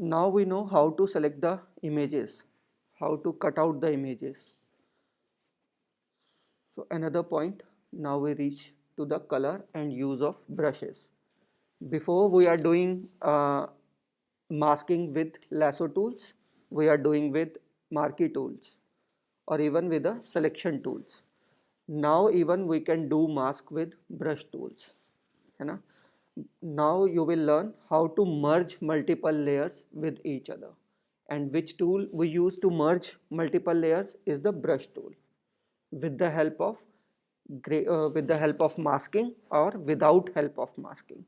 Now we know how to select the images, how to cut out the images. So another point, now we reach to the color and use of brushes. Before we are doing masking with lasso tools, we are doing with marquee tools or even with the selection tools. Now even we can do mask with brush tools. है ना? Now you will learn how to merge multiple layers with each other. And which tool we use to merge multiple layers is the brush tool with the help of masking or without help of masking.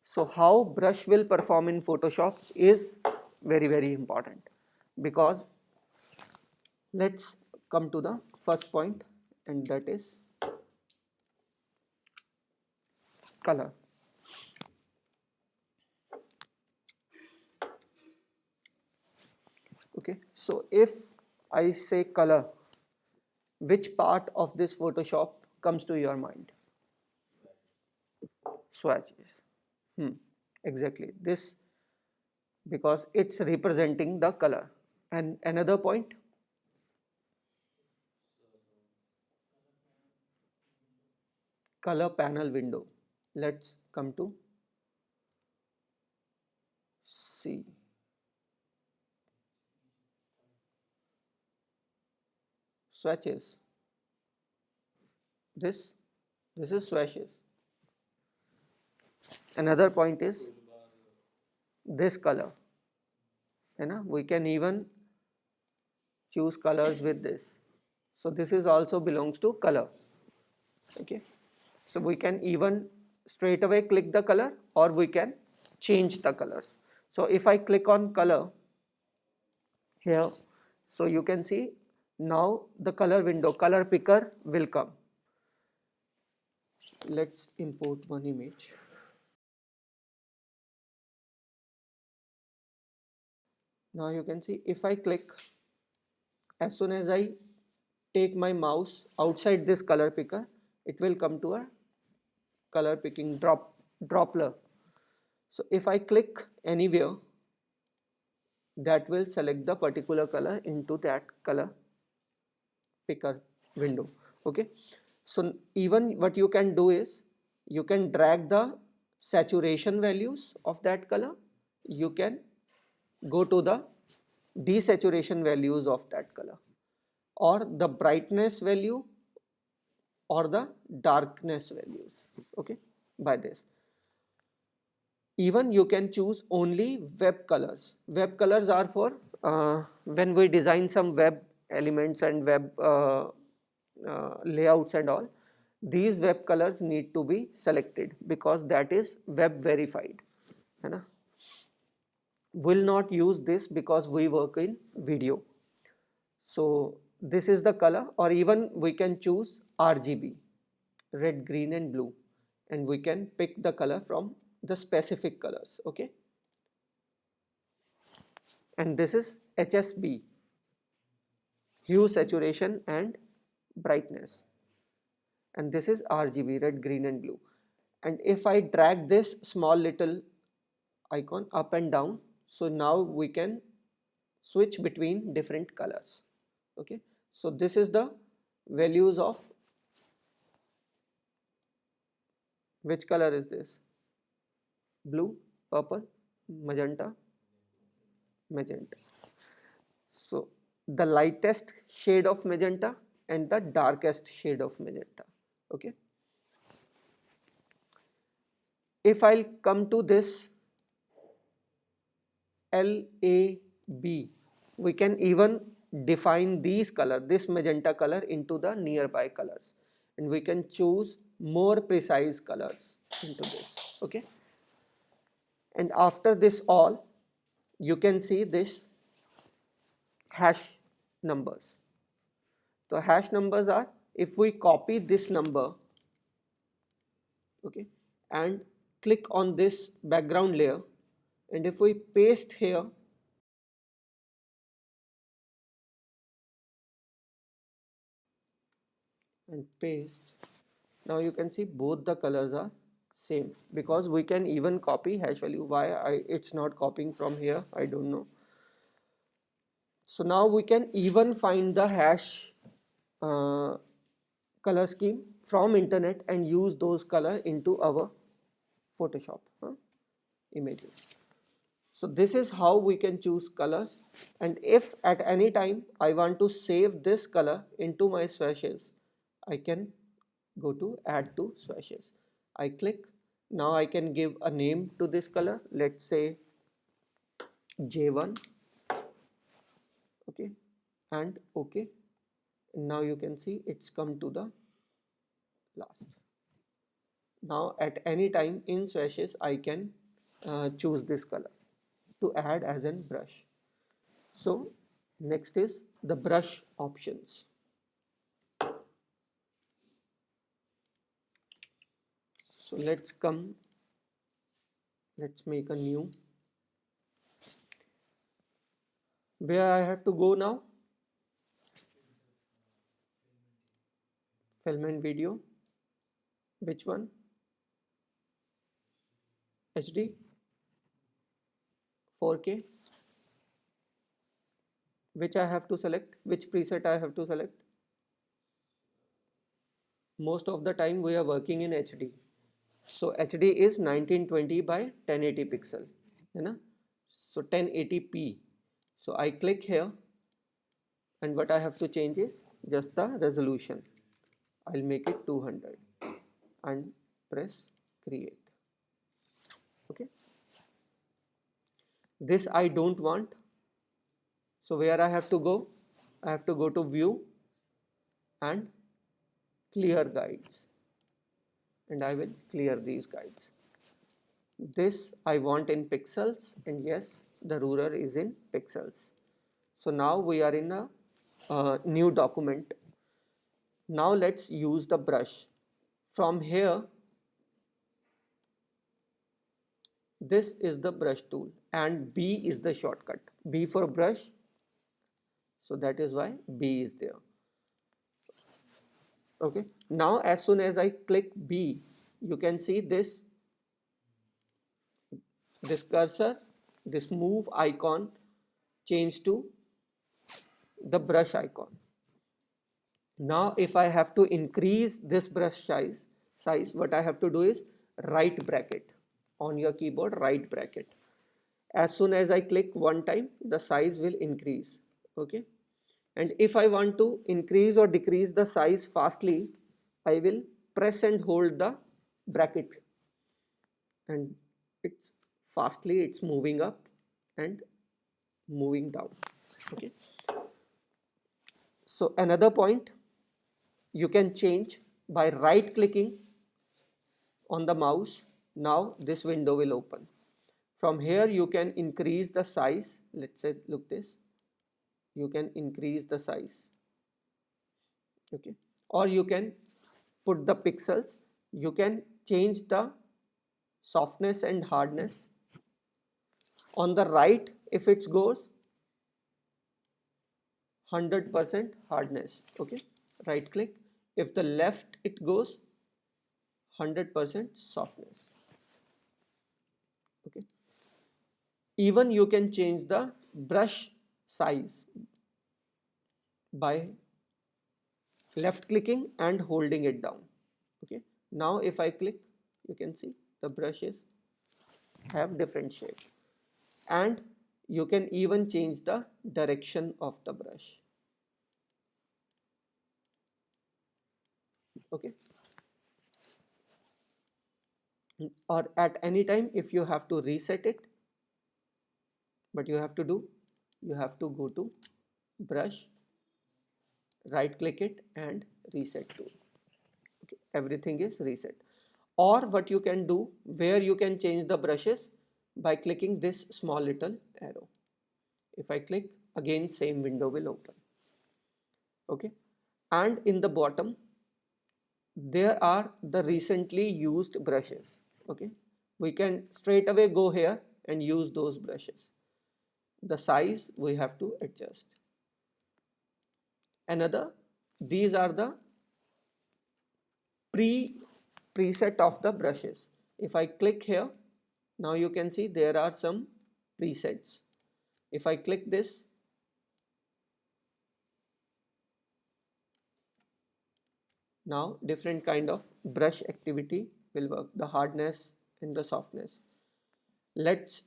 So how brush will perform in Photoshop is very important, because let's come to the first point, and that is color. Okay, so if I say color, which part of this Photoshop comes to your mind? Swatches. Exactly this, because it's representing the color. And another point, color panel window. Let's come to see. Swatches. This is swatches. Another point is this color. We can even choose colors with this. So this is also belongs to color. Okay. So we can even straight away click the color, or we can change the colors. So if I click on color here, so you can see now the color window, color picker will come. Let's import one image. Now you can see if I click, as soon as I take my mouse outside this color picker, it will come to a color picking dropper. So if I click anywhere, that will select the particular color into that color picker window. Okay, so even what you can do is you can drag the saturation values of that color, you can go to the desaturation values of that color, or the brightness value, or the darkness values. Okay, by this even you can choose only web colors. Web colors are for when we design some web elements and web layouts and all, these web colors need to be selected because that is web verified, है ना? Will not use this because we work in video. So this is the color, or even we can choose RGB, red, green and blue, and we can pick the color from the specific colors. Okay, and this is HSB, hue, saturation and brightness, and this is RGB, red, green and blue. And if I drag this small little icon up and down, so now we can switch between different colors. Okay, so this is the values of, which color is this? Blue, purple, magenta, magenta. So the lightest shade of magenta and the darkest shade of magenta. Okay, if I'll come to this LAB, we can even define these color, this magenta color, into the nearby colors, and we can choose more precise colors into this. Okay, and after this all, you can see this hash numbers. So hash numbers are, if we copy this number, okay, and click on this background layer, and if we paste here, and paste, now you can see both the colors are same, because we can even copy hash value. Why it's not copying from here, I don't know. So now we can even find the hash uh, color scheme from internet and use those color into our Photoshop images. So this is how we can choose colors, and if at any time I want to save this color into my swatches, I can go to add to swatches. I click. Now I can give a name to this color. Let's say J1. Okay, and okay. Now you can see it's come to the last. Now at any time in swatches I can choose this color to add as a brush. So next is the brush options. So let's make a new. Where I have to go now? Film and video. Which one? HD? 4K? Which I have to select? Which preset I have to select? Most of the time we are working in HD. So HD is 1920 by 1080 pixel. You know? So 1080p. So I click here, and what I have to change is just the resolution. I'll make it 200 and press create. Okay. This I don't want. So where I have to go? I have to go to view and clear guides, and I will clear these guides. This I want in pixels, and yes, the ruler is in pixels. So now we are in a new document. Now let's use the brush. From here, this is the brush tool, and B is the shortcut. B for brush. So that is why B is there. Okay. Now as soon as I click B, you can see this cursor, this move icon change to the brush icon. Now if I have to increase this brush size, what I have to do is right bracket on your keyboard, right bracket. As soon as I click one time, the size will increase. Okay. And if I want to increase or decrease the size fastly, I will press and hold the bracket, and it's moving up and moving down. Okay. So another point, you can change by right clicking on the mouse. Now this window will open. From here you can increase the size. Let's say, look this, you can increase the size. Okay. Or you can put the pixels. You can change the softness and hardness. On the right, if it goes 100% hardness. Okay. Right click. If the left, it goes 100% softness. Okay. Even you can change the brush size by left clicking and holding it down. Okay. Now if I click, you can see the brushes have different shapes, and you can even change the direction of the brush. Okay. Or at any time, if you have to reset it, what you have to do, you have to go to brush, right click it and reset tool. Okay. Everything is reset. Or what you can do, where you can change the brushes by clicking this small little arrow. If I click, again same window will open. Okay. And in the bottom there are the recently used brushes. Okay. We can straight away go here and use those brushes. The size we have to adjust. Another, these are the preset of the brushes. If I click here, now you can see there are some presets. If I click this, now different kind of brush activity will work, the hardness and the softness. Let's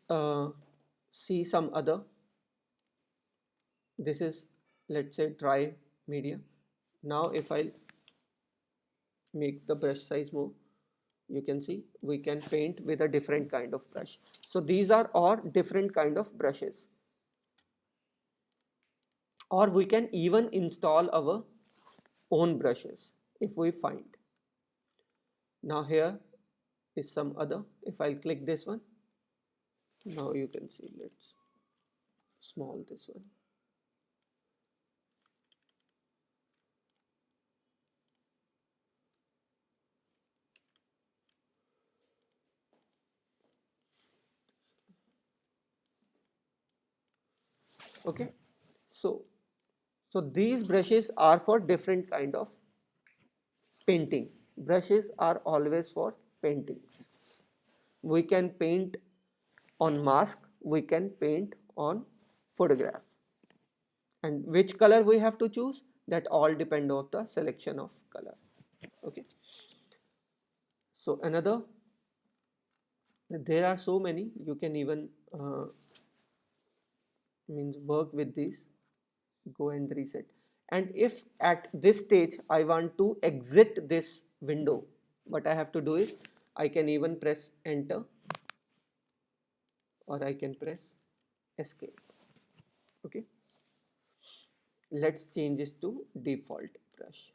see some other. This is, let's say, dry media. Now if I make the brush size more, you can see we can paint with a different kind of brush. So these are all different kind of brushes, or we can even install our own brushes if we find. Now here is some other. If I'll click this one, now you can see, let's small this one. Okay, so these brushes are for different kind of painting. Brushes are always for paintings. We can paint on mask, we can paint on photograph. And which color we have to choose, that all depend on the selection of color. Okay, so another, there are so many, you can even means work with these. Go and reset. And if at this stage I want to exit this window, what I have to do is I can even press enter, or I can press escape. Okay, let's change this to default brush.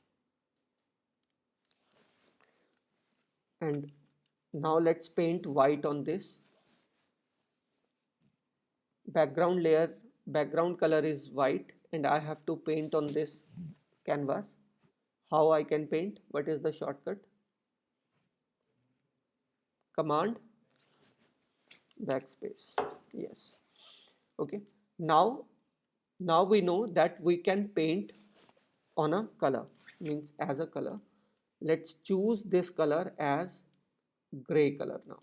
And now let's paint white on this. Background layer, background color is white, and I have to paint on this canvas. How I can paint? What is the shortcut? Command backspace. Yes. Okay. Now we know that we can paint on a color, means as a color. Let's choose this color as gray color now.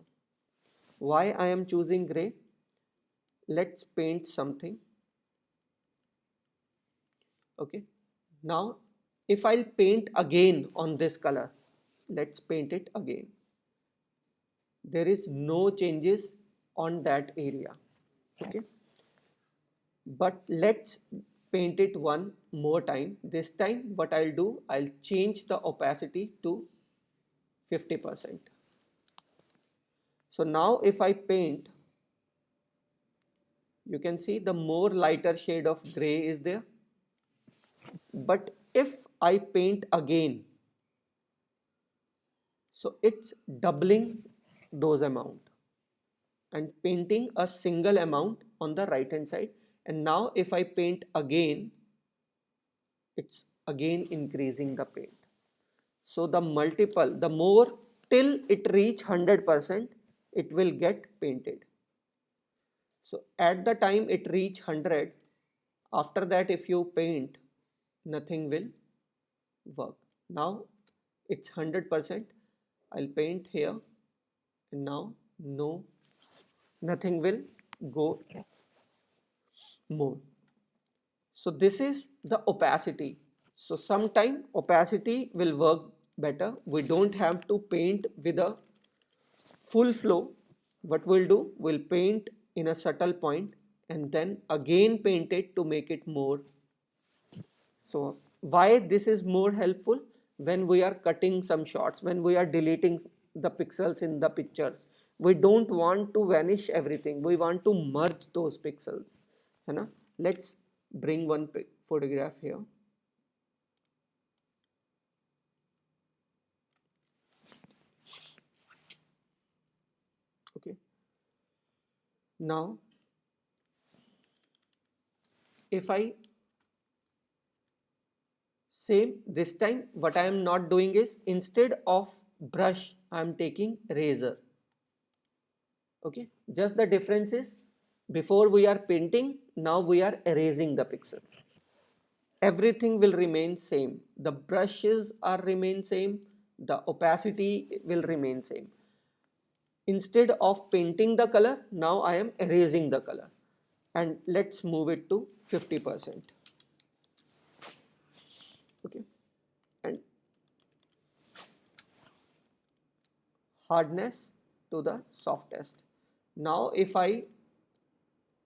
Why I am choosing gray? Let's paint something. Okay, now if I'll paint again on this color, let's paint it again, there is no changes on that area. Okay, but let's paint it one more time. This time what I'll do, I'll change the opacity to 50%. So now if I paint, you can see the more lighter shade of gray is there. But if I paint again, so it's doubling those amount and painting a single amount on the right hand side. And now if I paint again, it's again increasing the paint. So the multiple, the more, till it reach 100%, it will get painted. So at the time it reach 100, after that if you paint, nothing will work. Now it's 100%. I'll paint here, and now nothing will go more. So this is the opacity. So sometime opacity will work better. We don't have to paint with a full flow. What we'll do, we'll paint in a subtle point and then again paint it to make it more. So why this is more helpful? When we are cutting some shots, when we are deleting the pixels in the pictures, we don't want to vanish everything, we want to merge those pixels, है ना? Let's bring one photograph here. Okay, now if I same, this time what I am not doing is, instead of brush I am taking razor. Okay, just the difference is, before we are painting, now we are erasing the pixels. Everything will remain same, the brushes are remain same, the opacity will remain same. instead of painting the color, now I am erasing the color. And let's move it to 50%. Okay, and hardness to the softest. Now if I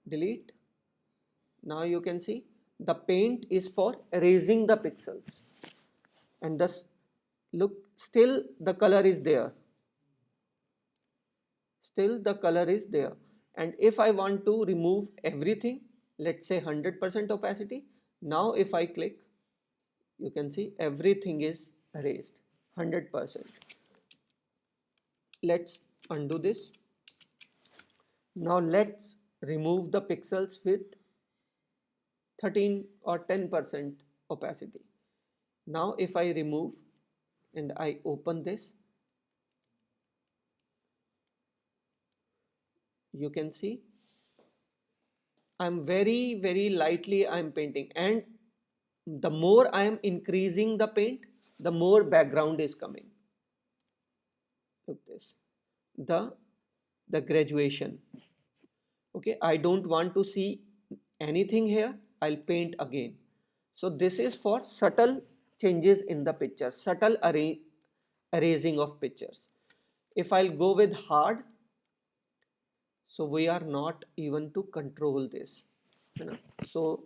delete, now you can see the paint is for erasing the pixels, and thus look, still the color is there, still the color is there. And if I want to remove everything, let's say 100% opacity, now if I click, you can see everything is erased 100%. Let's undo this. Now let's remove the pixels with 13 or 10% opacity. Now if I remove and I open this, you can see I'm very lightly I'm painting, and the more I am increasing the paint, the more background is coming. Look this, the graduation. Okay, I don't want to see anything here, I'll paint again. So this is for subtle changes in the picture, subtle erasing of pictures. If I'll go with hard, so we are not even to control this, you know. So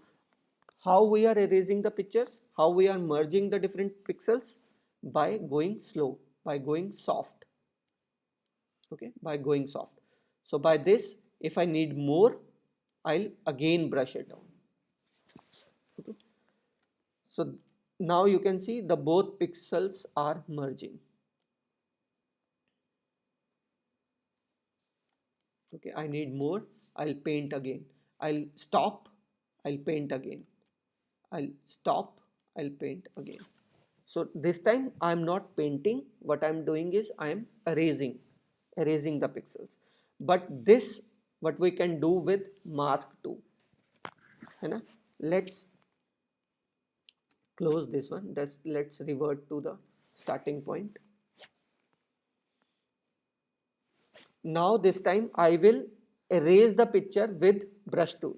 how we are erasing the pictures, how we are merging the different pixels? By going slow, by going soft. Okay, by going soft. So by this, if I need more, I'll again brush it down. Okay. So now you can see the both pixels are merging. Okay, I need more, I'll paint again. I'll stop, I'll paint again. I'll stop, I'll paint again. So this time I'm not painting, what I'm doing is I'm erasing the pixels. But this what we can do with mask too. Let's close this one. Let's revert to the starting point. Now this time I will erase the picture with brush tool.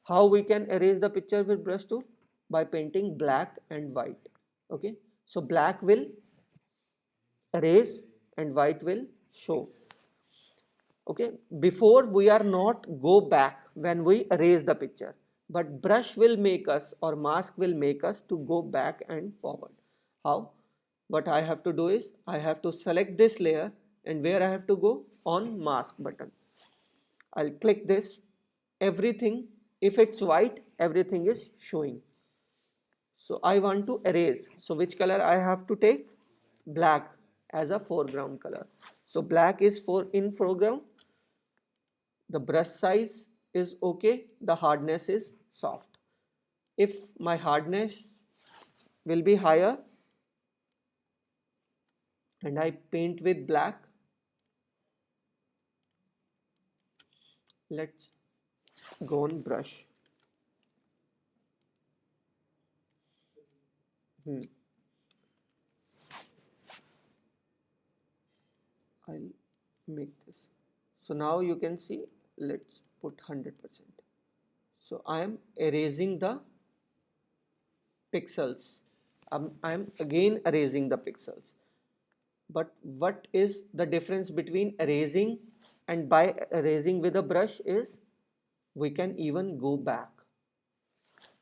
How we can erase the picture with brush tool? By painting black and white. Okay, so black will erase and white will show. Okay, before we are not go back when we erase the picture, but brush will make us, or mask will make us to go back and forward. How? What I have to do is I have to select this layer, and where I have to go? On mask button. I'll click this. Everything, if it's white, everything is showing. So I want to erase. So which color I have to take? Black as a foreground color. So black is in foreground. The brush size is okay. The hardness is soft. If my hardness will be higher and I paint with black, let's go on brush. I'll make this. So now you can see, let's put 100%. So I am erasing the pixels. I am again erasing the pixels. But what is the difference between erasing and by erasing with a brush is we can even go back.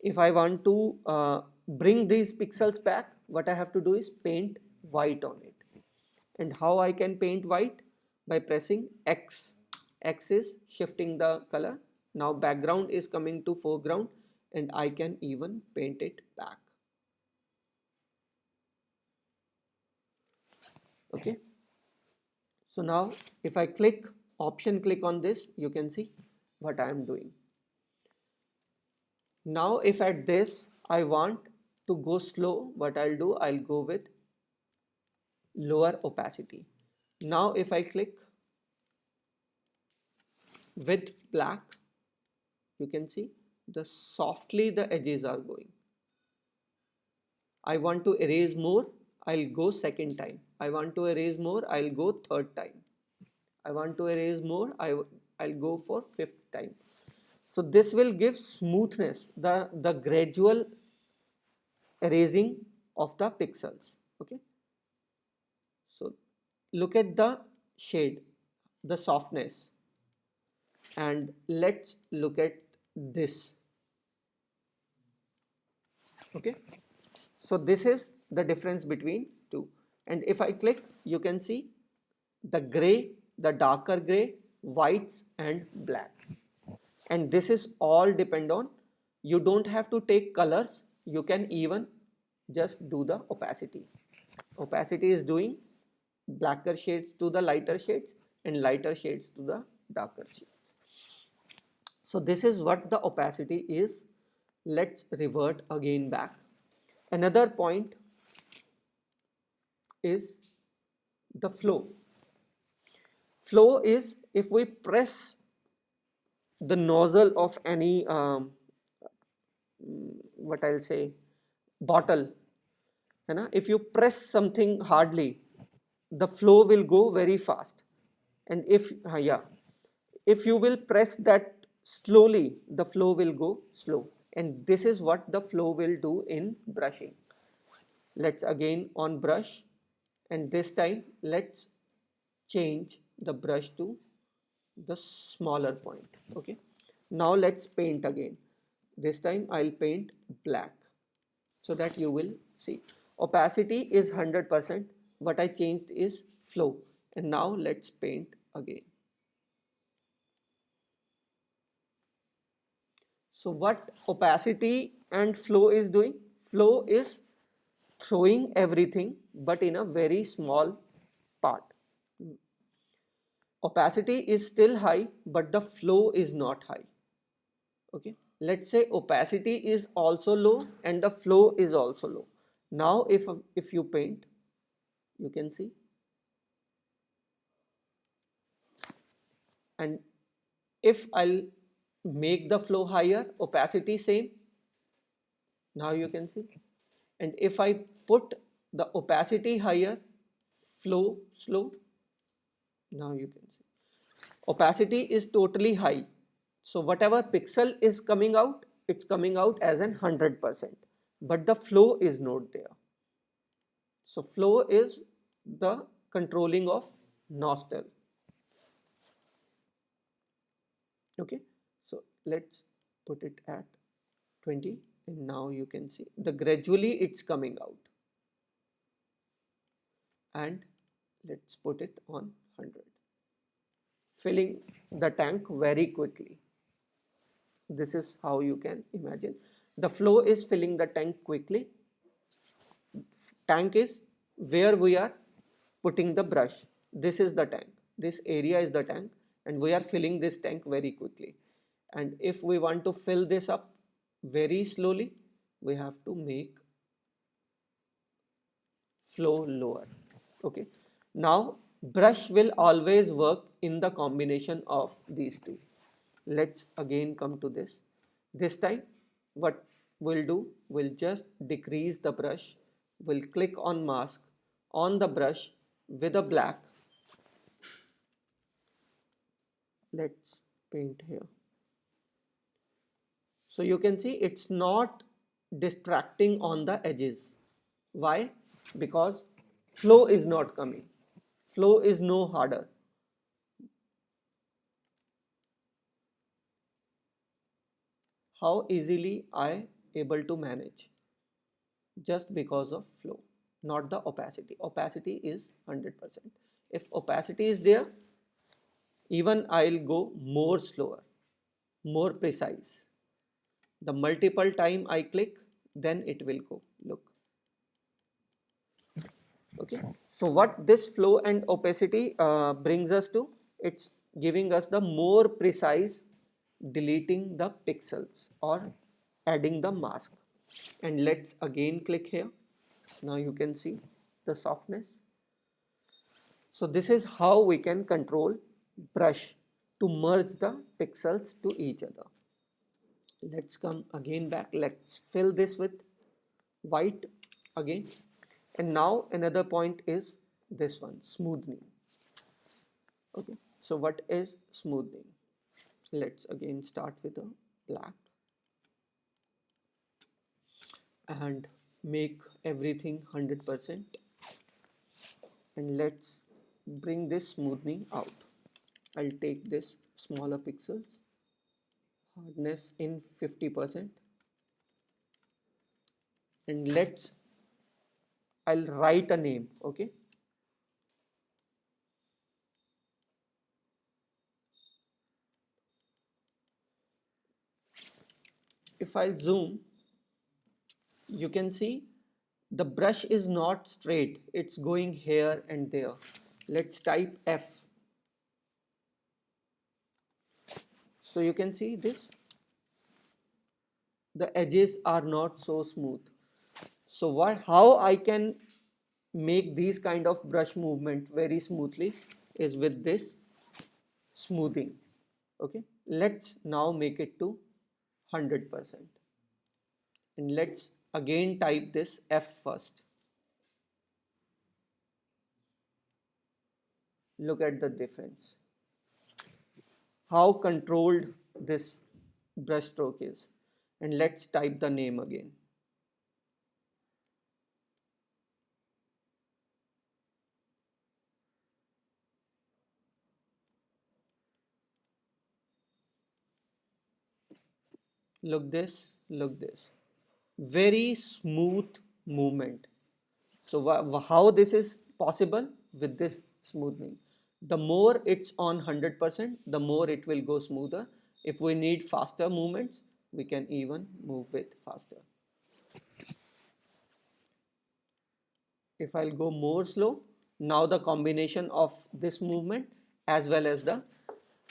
If I want to bring these pixels back, what I have to do is paint white on it. And how I can paint white? By pressing X. X is shifting the color. Now background is coming to foreground, and I can even paint it back. Okay. So now if I click on this, you can see what I am doing. Now if at this I want to go slow, what I'll do, I'll go with lower opacity. Now if I click with black, you can see softly the edges are going. I want to erase more, I'll go second time. I want to erase more, I'll go third time. I want to erase more, I'll go for fifth time. So this will give smoothness, the gradual erasing of the pixels. Okay. So look at the shade, the softness, and let's look at this. Okay. So this is the difference between two. And if I click, you can see the gray, the darker gray, whites and blacks. And this is all depend on, you don't have to take colors, you can even just do the opacity. Opacity is doing blacker shades to the lighter shades and lighter shades to the darker shades. So this is what the opacity is. Let's revert again back. Another point is the flow. Flow is if we press the nozzle of any what I'll say bottle, है ना? If you press something hardly, the flow will go very fast. And if you will press that slowly, the flow will go slow. And this is what the flow will do in brushing. Let's again on brush, and this time let's change the brush to the smaller point. Okay, now let's paint again. This time I'll paint black so that you will see. Opacity is 100%. What I changed is flow. And now let's paint again. So what opacity and flow is doing? Flow is throwing everything but in a very small part. Opacity is still high but the flow is not high. Okay, let's say opacity is also low and the flow is also low. Now if you paint, you can see, and if I'll make the flow higher, opacity same, now you can see, and if I put the opacity higher, flow slow, now you can see opacity is totally high. So whatever pixel is coming out, it's coming out as an 100%, but the flow is not there. So flow is the controlling of nostril. Okay, so let's put it at 20, and now you can see the gradually it's coming out, and let's put it on 100, filling the tank very quickly. This is how you can imagine the flow is filling the tank quickly. Tank is where we are putting the brush. This is the tank, this area is the tank, and we are filling this tank very quickly. And if we want to fill this up very slowly, we have to make flow lower. Okay, now brush will always work in the combination of these two. Let's again come to this. This time what we'll do, we'll just decrease the brush, we'll click on mask on the brush with a black. Let's paint here. So you can see it's not distracting on the edges. Why? Because flow is not coming. Flow is no harder. How easily I able to manage? Just because of flow, not the opacity. Opacity is 100%. If opacity is there, even I'll go more slower, more precise. The multiple time I click, then it will go. Look. Okay. So what this flow and opacity brings us to, it's giving us the more precise deleting the pixels or adding the mask. And let's again click here. Now you can see the softness. So this is how we can control brush to merge the pixels to each other. Let's come again back. Let's fill this with white again. And now another point is this one, smoothing. Okay, So what is smoothing? Let's again start with a black and make everything 100%, and let's bring this smoothing out. I'll take this smaller pixels, hardness in 50%, and I'll write a name, okay? If I'll zoom, you can see the brush is not straight, it's going here and there. Let's type F. So you can see this, the edges are not so smooth. So how I can make these kind of brush movement very smoothly is with this smoothing. Okay, let's now make it to 100%, and let's again type this F first. Look at the difference, how controlled this brush stroke is. And let's type the name again. Look this, look this, very smooth movement. So how this is possible? With this smoothing, the more it's on 100%, the more it will go smoother. If we need faster movements, we can even move it faster. If I'll go more slow, now the combination of this movement as well as the,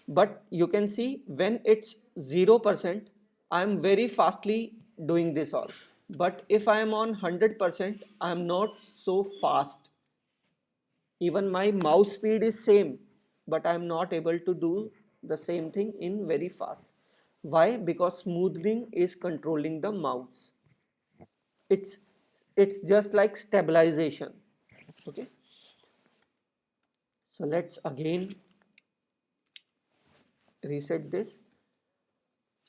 but you can see when it's 0%, I'm very fastly doing this all. But if I am on 100%, I'm not so fast. Even my mouse speed is same, but I'm not able to do the same thing in very fast. Why? Because smoothing is controlling the mouse. It's it's just like stabilization. Okay. So let's again reset this.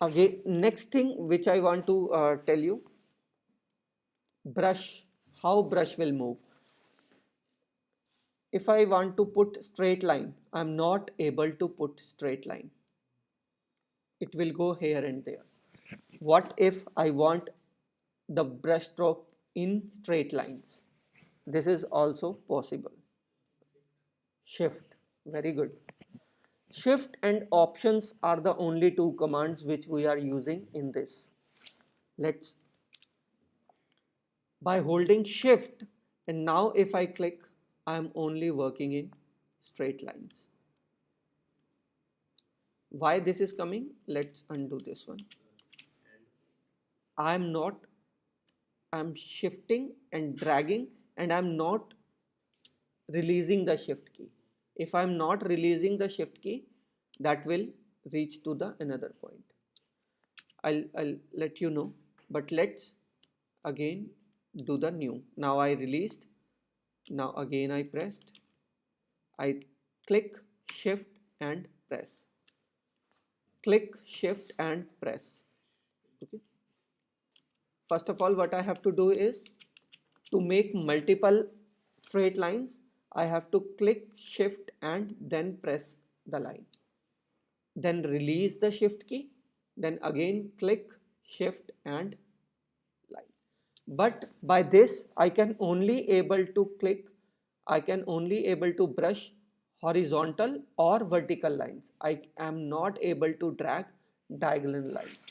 Again, next thing which I want to tell you, brush, how brush will move. If I want to put straight line, I'm not able to put straight line. It will go here and there. What if I want the brush stroke in straight lines? This is also possible. Shift, very good. Shift and options are the only two commands which we are using in this. Let's, by holding shift, and now if I click, I am only working in straight lines. Why this is coming? Let's undo this one. I'm not, I'm shifting and dragging, and I'm not releasing the shift key. If I'm not releasing the shift key, that will reach to the another point. I'll let you know, but let's again do the new. Now I released, now again I pressed, I click, shift and press, click, shift and press. Okay. First of all, what I have to do is, to make multiple straight lines, I have to click, shift and then press the line. Then release the shift key, then again click, shift and line. But by this, I can only able to click, I can only able to brush horizontal or vertical lines. I am not able to drag diagonal lines.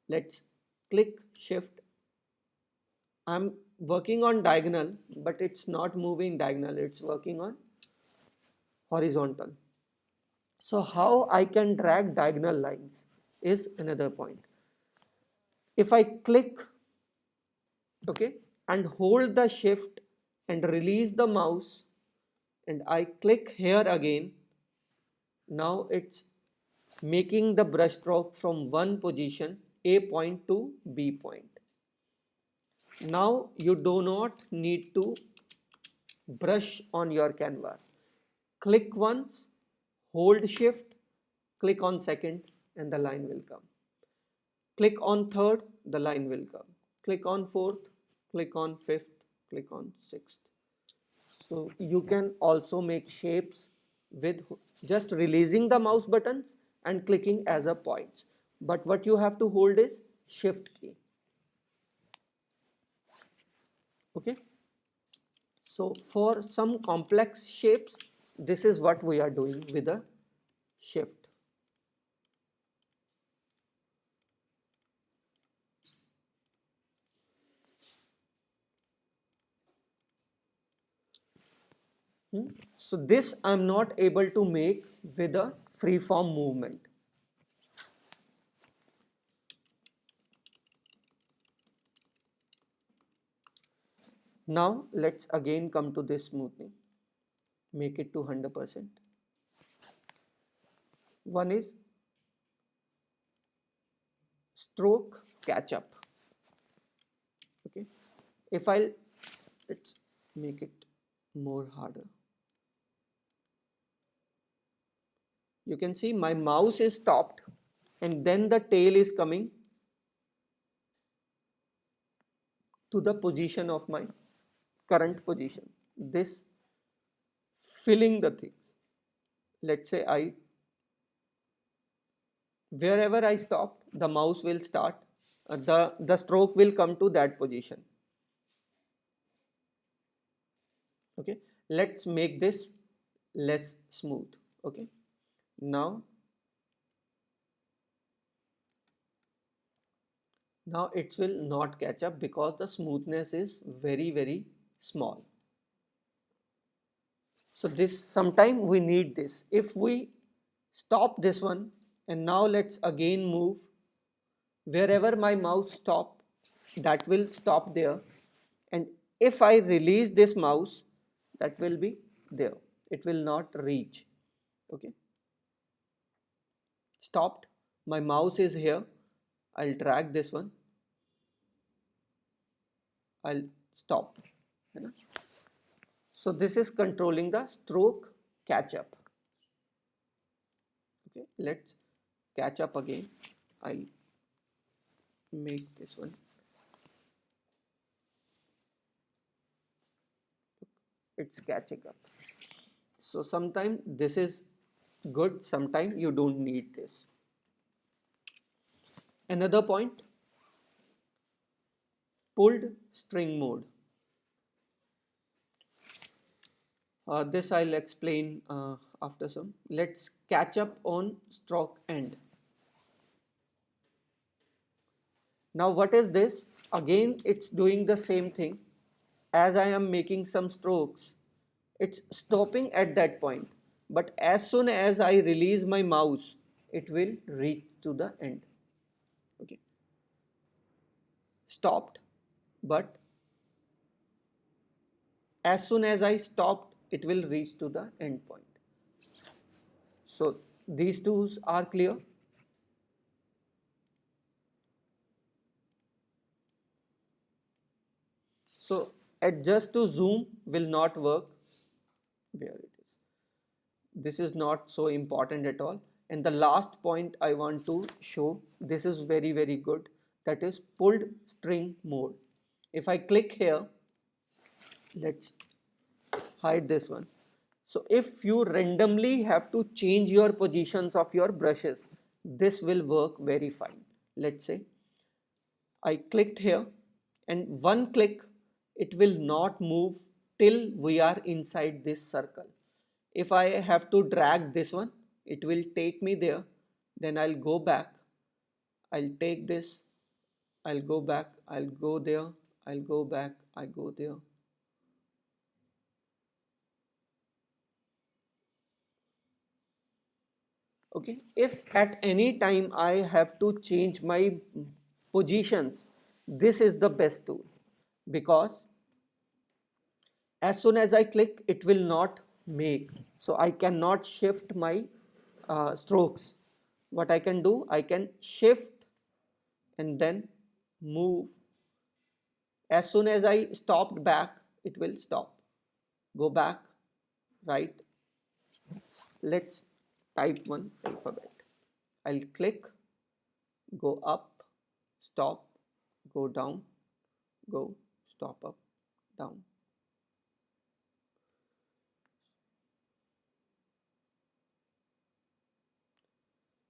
Let's click, shift. I'm working on diagonal, but it's not moving diagonal, it's working on horizontal. So how I can drag diagonal lines is another point. If I click, okay, and hold the shift and release the mouse, and I click here again, now it's making the brush stroke from one position, A point to B point. Now you do not need to brush on your canvas. Click once, hold shift, click on second, and the line will come. Click on third, the line will come. Click on fourth, click on fifth, click on sixth. So you can also make shapes with just releasing the mouse buttons and clicking as a points. But what you have to hold is shift key. Okay. So for some complex shapes, this is what we are doing with a shift. So this I'm not able to make with a freeform movement. Now let's again come to this smoothing. Make it to 100%. One is stroke catch up. Okay. If I'll let's make it more harder. You can see my mouse is stopped and then the tail is coming to the position of my current position. This filling the thing. Let's say wherever I stop, the mouse will start. The stroke will come to that position. Okay. Let's make this less smooth. Okay. Now it will not catch up because the smoothness is very small. So this sometime we need this. If we stop this one and now let's again move, wherever my mouse stop, that will stop there, and if I release this mouse, that will be there. It will not reach. Okay. Stopped. My mouse is here. I'll drag this one. I'll stop. So this is controlling the stroke catch up. Okay, let's catch up again. I'll make this one. It's catching up. So sometimes this is good, sometimes you don't need this. Another point, pulled string mode. This I'll explain after some. Let's catch up on stroke end. Now what is this? Again it's doing the same thing. As I am making some strokes, it's stopping at that point. But as soon as I release my mouse, it will reach to the end. Okay. Stopped, but as soon as I stopped, it will reach to the end point. So these two are clear. So adjust to zoom will not work. Where it is. This is not so important at all. And the last point I want to show, this is very good. That is pulled string mode. If I click here, let's hide this one. So if you randomly have to change your positions of your brushes, this will work very fine. Let's say I clicked here and one click, it will not move till we are inside this circle. If I have to drag this one, it will take me there. Then I'll go back. I'll take this. I'll go back. I'll go there. I'll go back. I go there. Okay. If at any time I have to change my positions, this is the best tool, because as soon as I click, it will not make. So I cannot shift my strokes. What I can do, I can shift and then move. As soon as I stopped back, it will stop. Go back, right? Let's type 1 alphabet. I'll click, go up, stop, go down, go, stop, up, down.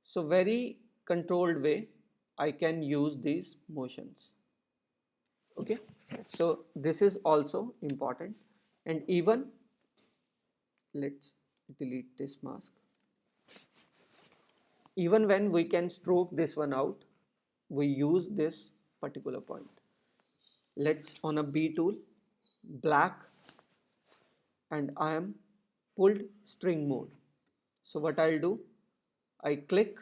So very controlled way I can use these motions. Okay, so this is also important. And even let's delete this mask. Even when we can stroke this one out, we use this particular point. Let's on a B tool, black, and I am pulled string mode. So what I'll do, I click,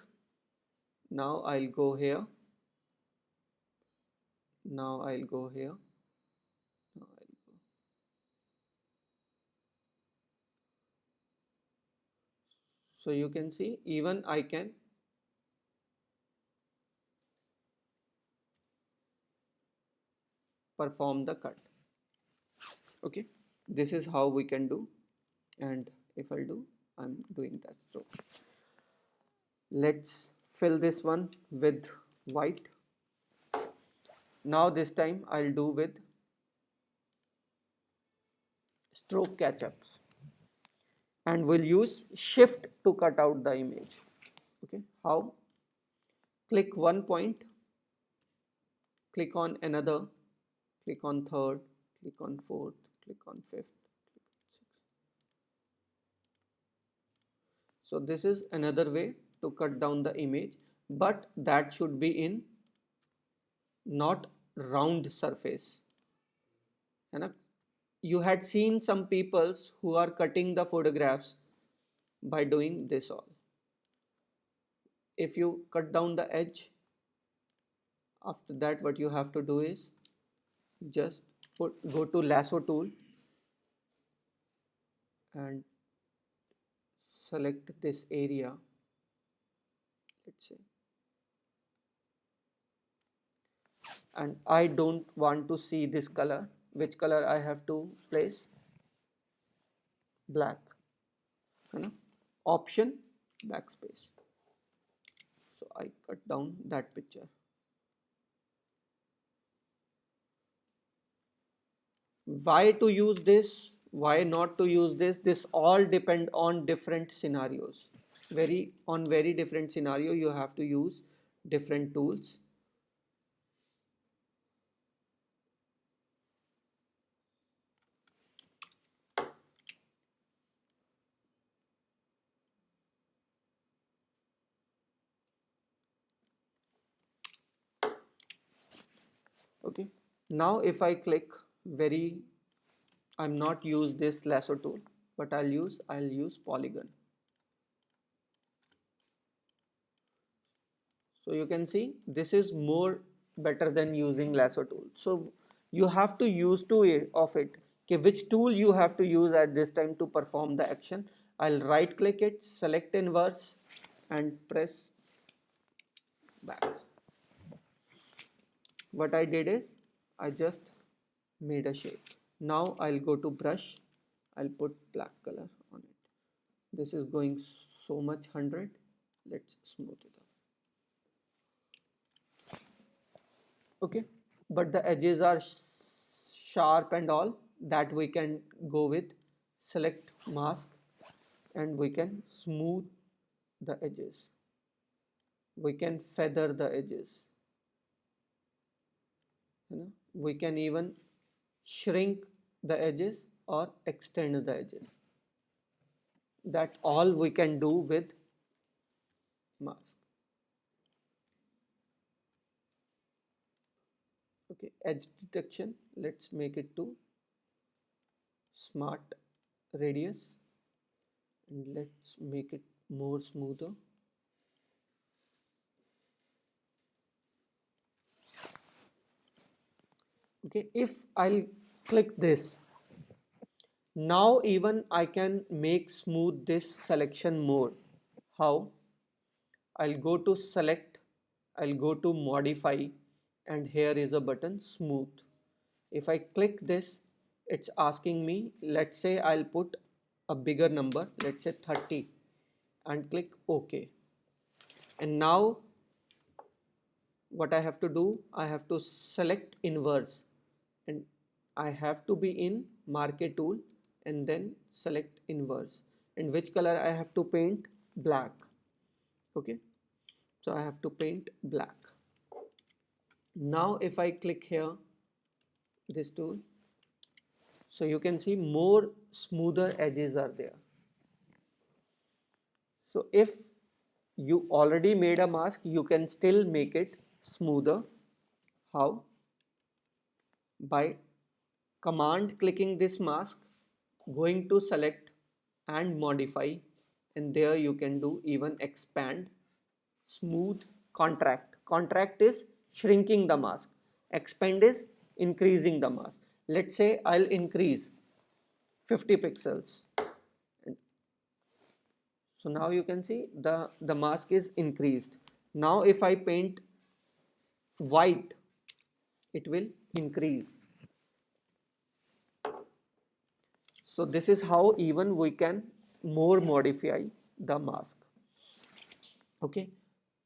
now I'll go here, now I'll go here, now I'll go. So you can see even I can perform the cut. Okay, this is how we can do, and if I'll do, I'm doing that. So let's fill this one with white. Now this time I'll do with stroke catch-ups, and we'll use shift to cut out the image. Okay, how? Click one point, click on another, click on third, click on fourth, click on fifth, click on sixth. So this is another way to cut down the image, but that should be in not round surface. You had seen some peoples who are cutting the photographs by doing this all. If you cut down the edge, after that what you have to do is just go to lasso tool and select this area, let's say, and I don't want to see this color. Which color I have to place? Black. Option, backspace. So I cut down that picture. Why to use this? Why not to use this? This all depend on different scenarios. Very different scenario you have to use different tools. Okay, now if I click I'm not use this lasso tool, but I'll use polygon. So you can see this is more better than using lasso tool. So you have to use of it. Okay, which tool you have to use at this time to perform the action? I'll right click it, select inverse, and press back. What I did is I just made a shape. Now I'll go to brush, I'll put black color on it. This is going so much 100. Let's smooth it up. Okay, but the edges are sharp and all, that we can go with select mask and we can smooth the edges. We can feather the edges. We can even shrink the edges or extend the edges. That's all we can do with mask. Okay, edge detection, let's make it to smart radius and let's make it more smoother. Okay, if I'll click this, now even I can make smooth this selection more. How? I'll go to select, I'll go to modify, and here is a button smooth. If I click this, it's asking me, let's say I'll put a bigger number, let's say 30, and click OK. And now what I have to do, I have to select inverse, and I have to be in marquee tool and then select inverse, and which color I have to paint? Black. Okay, so I have to paint black. Now if I click here this tool, so you can see more smoother edges are there. So if you already made a mask, you can still make it smoother. How? By command clicking this mask, going to select and modify, and there you can do even expand, smooth, contract. Contract is shrinking the mask, expand is increasing the mask. Let's say I'll increase 50 pixels. So now you can see the mask is increased. Now if I paint white, it will increase. So this is how even we can more modify the mask. Okay,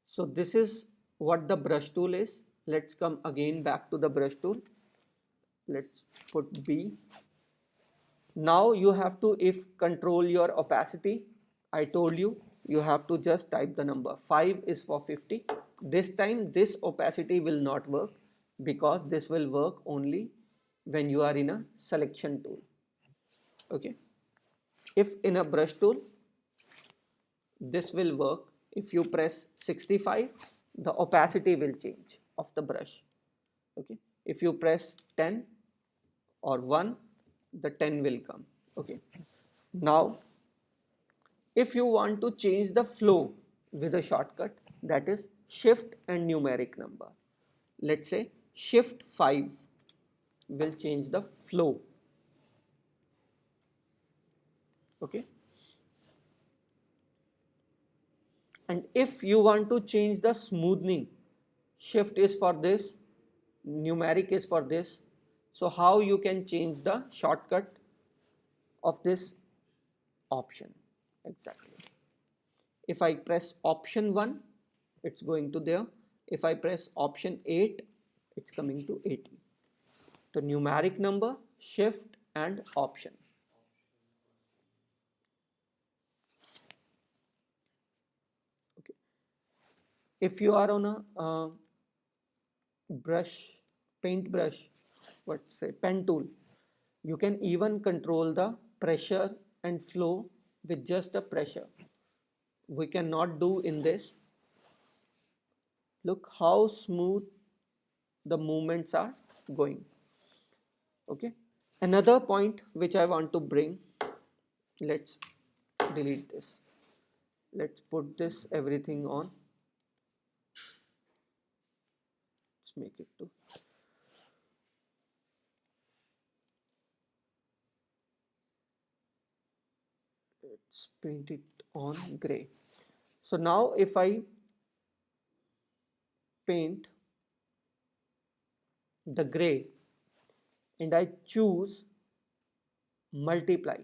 so this is what the brush tool is. Let's come again back to the brush tool. Let's put B. Now you have to, if control your opacity, I told you, you have to just type the number. 5 is for 50. This time this opacity will not work, because this will work only when you are in a selection tool. Okay, if in a brush tool, this will work. If you press 65, the opacity will change of the brush. Okay, if you press 10 or 1, the 10 will come. Okay, now if you want to change the flow with a shortcut, that is shift and numeric number. Let's say shift 5 will change the flow. Okay, and if you want to change the smoothing, shift is for this, numeric is for this. So how you can change the shortcut of this option? Exactly, if I press option 1, it's going to there. If I press option 8, it's coming to 80. So numeric number, shift and option. Okay, if you are on a brush, paint brush, what say, pen tool, you can even control the pressure and flow with just a pressure. We cannot do in this. Look how smooth the movements are going. Okay, another point which I want to bring, let's delete this, let's put this everything on, let's make it to, let's paint it on gray. So now if I paint the gray and I choose multiply,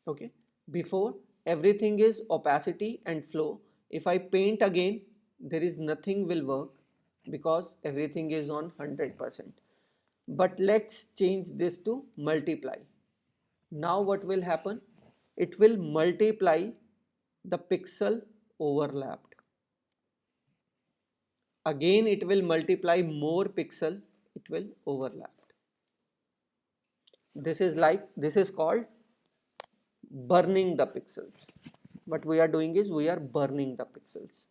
okay, before everything is opacity and flow. If I paint again, there is nothing will work, because everything is on 100%. But let's change this to multiply. Now what will happen? It will multiply the pixel overlapped. Again it will multiply more pixel, it will overlap. This is like, this is called burning the pixels. What we are doing is we are burning the pixels.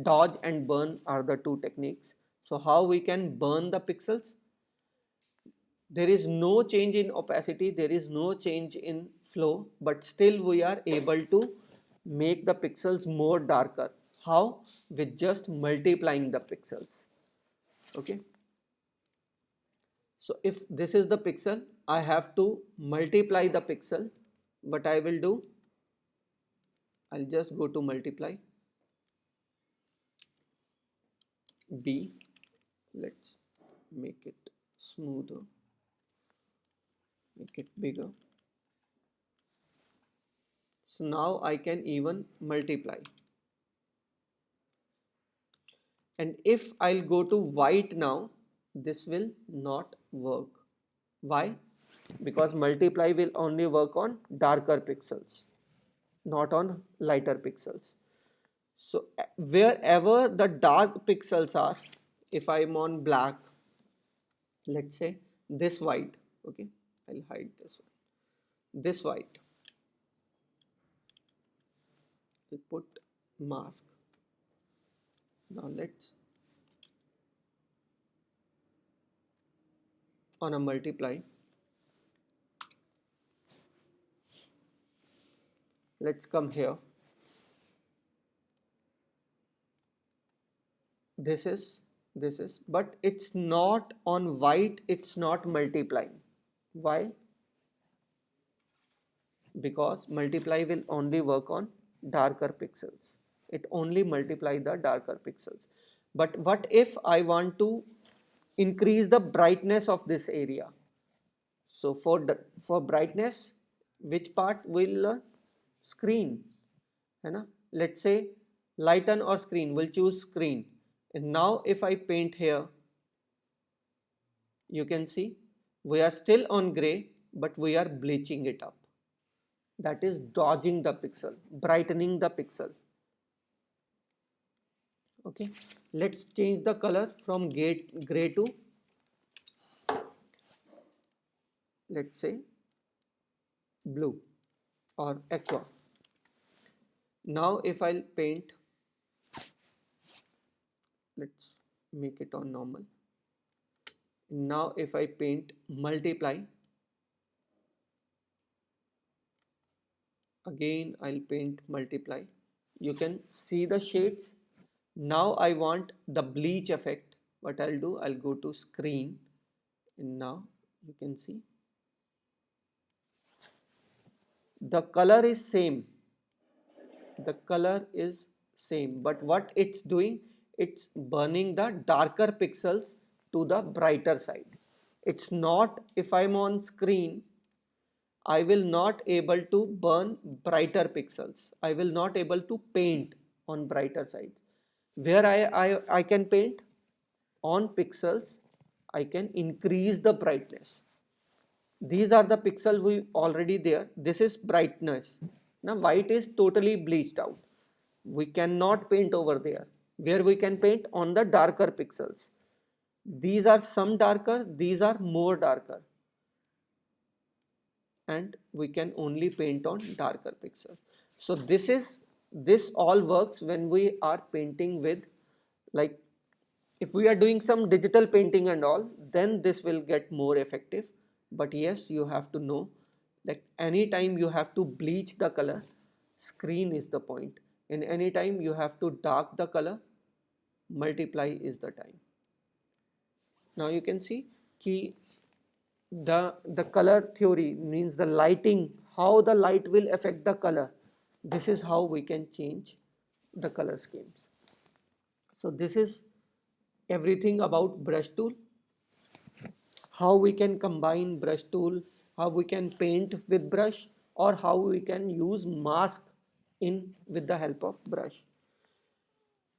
Dodge and burn are the two techniques. So how we can burn the pixels? There is no change in opacity, there is no change in flow, but still we are able to make the pixels more darker. How? With just multiplying the pixels. Okay, so if this is the pixel, I have to multiply the pixel. What I will do, I'll just go to multiply B, let's make it smoother, make it bigger, So now I can even multiply. And if I'll go to white now, this will not work. Why? Because multiply will only work on darker pixels, not on lighter pixels. So wherever the dark pixels are, if I'm on black, let's say this white, okay, I'll hide this one. This white, I'll put mask. Now let's on a multiply. Let's come here. This is, but it's not on white, it's not multiplying. Why? Because multiply will only work on darker pixels. It only multiply the darker pixels. But what if I want to increase the brightness of this area? So for brightness, which part will learn? Screen. है ना? Let's say lighten or screen. We'll choose screen. And now if I paint here, you can see we are still on gray, but we are bleaching it up. That is dodging the pixel, brightening the pixel. Okay, let's change the color from gray to, let's say, blue or aqua. Now if I'll paint, let's make it on normal. Now if I paint multiply, again I'll paint multiply. You can see the shades. Now I want the bleach effect. What I'll do, I'll go to screen, and now you can see the color is same. The color is same, but what it's doing, it's burning the darker pixels to the brighter side. It's not, if I'm on screen, I will not able to burn brighter pixels. I will not able to paint on brighter side. Where I can paint on pixels, I can increase the brightness. These are the pixels we already there. This is brightness. Now white is totally bleached out. We cannot paint over there. Where we can paint on the darker pixels. These are some darker, these are more darker. And we can only paint on darker pixels. So this all works when we are painting with, like, if we are doing some digital painting and all, then this will get more effective. But yes, you have to know, like, anytime you have to bleach the color, screen is the point. And anytime you have to dark the color, multiply is the time. Now you can see ki the color theory means the lighting, how the light will affect the color. This is how we can change the color schemes. So this is everything about brush tool, how we can combine brush tool, how we can paint with brush, or how we can use mask in with the help of brush.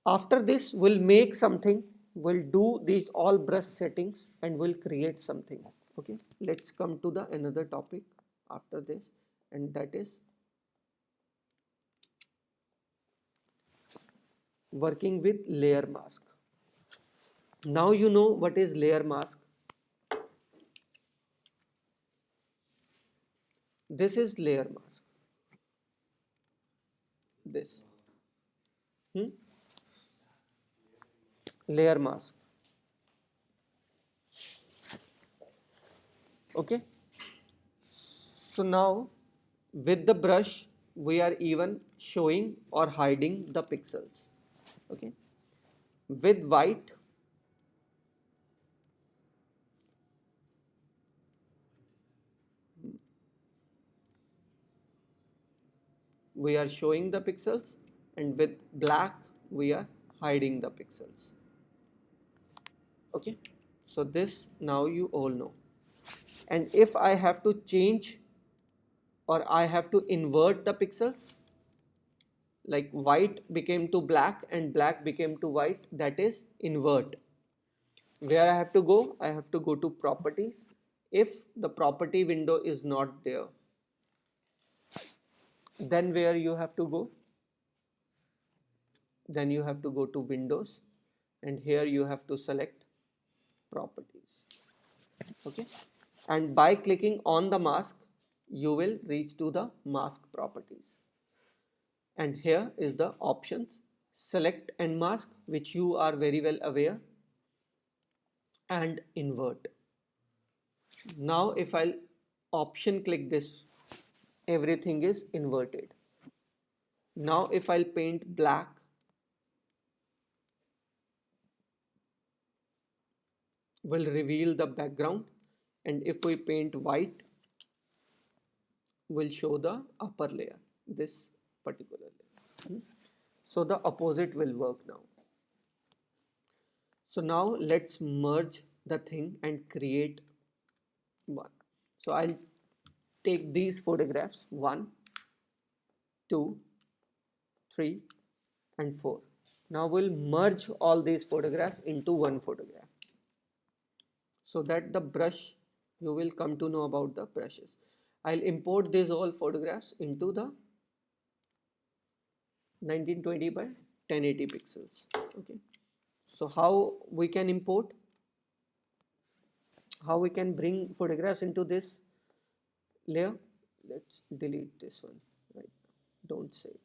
After this, we'll make something, we'll do these all brush settings and we'll create something. Okay, let's come to the another topic after this, and that is working with layer mask. Now you know what is layer mask. This is layer mask. This. Hmm? Layer mask. Okay. So now with the brush we are even showing or hiding the pixels. Okay. With white we are showing the pixels, and with black we are hiding the pixels. Okay, so this now you all know. And if I have to change or I have to invert the pixels, like white became to black and black became to white, that is invert. Where I have to go? I have to go to properties. If the property window is not there, then where you have to go? Then you have to go to Windows, and here you have to select properties. Okay, and by clicking on the mask, you will reach to the mask properties. And here is the options: select and mask, which you are very well aware, and invert. Now if I'll option click this, everything is inverted. Now if I'll paint black, will reveal the background, and if we paint white, will show the upper layer, this particular layer. So the opposite will work now. So now let's merge the thing and create one. So I'll take these photographs, 1, 2, 3 and 4. Now we'll merge all these photographs into one photograph, so that the brush, you will come to know about the brushes. I'll import these all photographs into the 1920 by 1080 pixels. Okay, so how we can import, how we can bring photographs into this layer? Let's delete this one right now, don't save.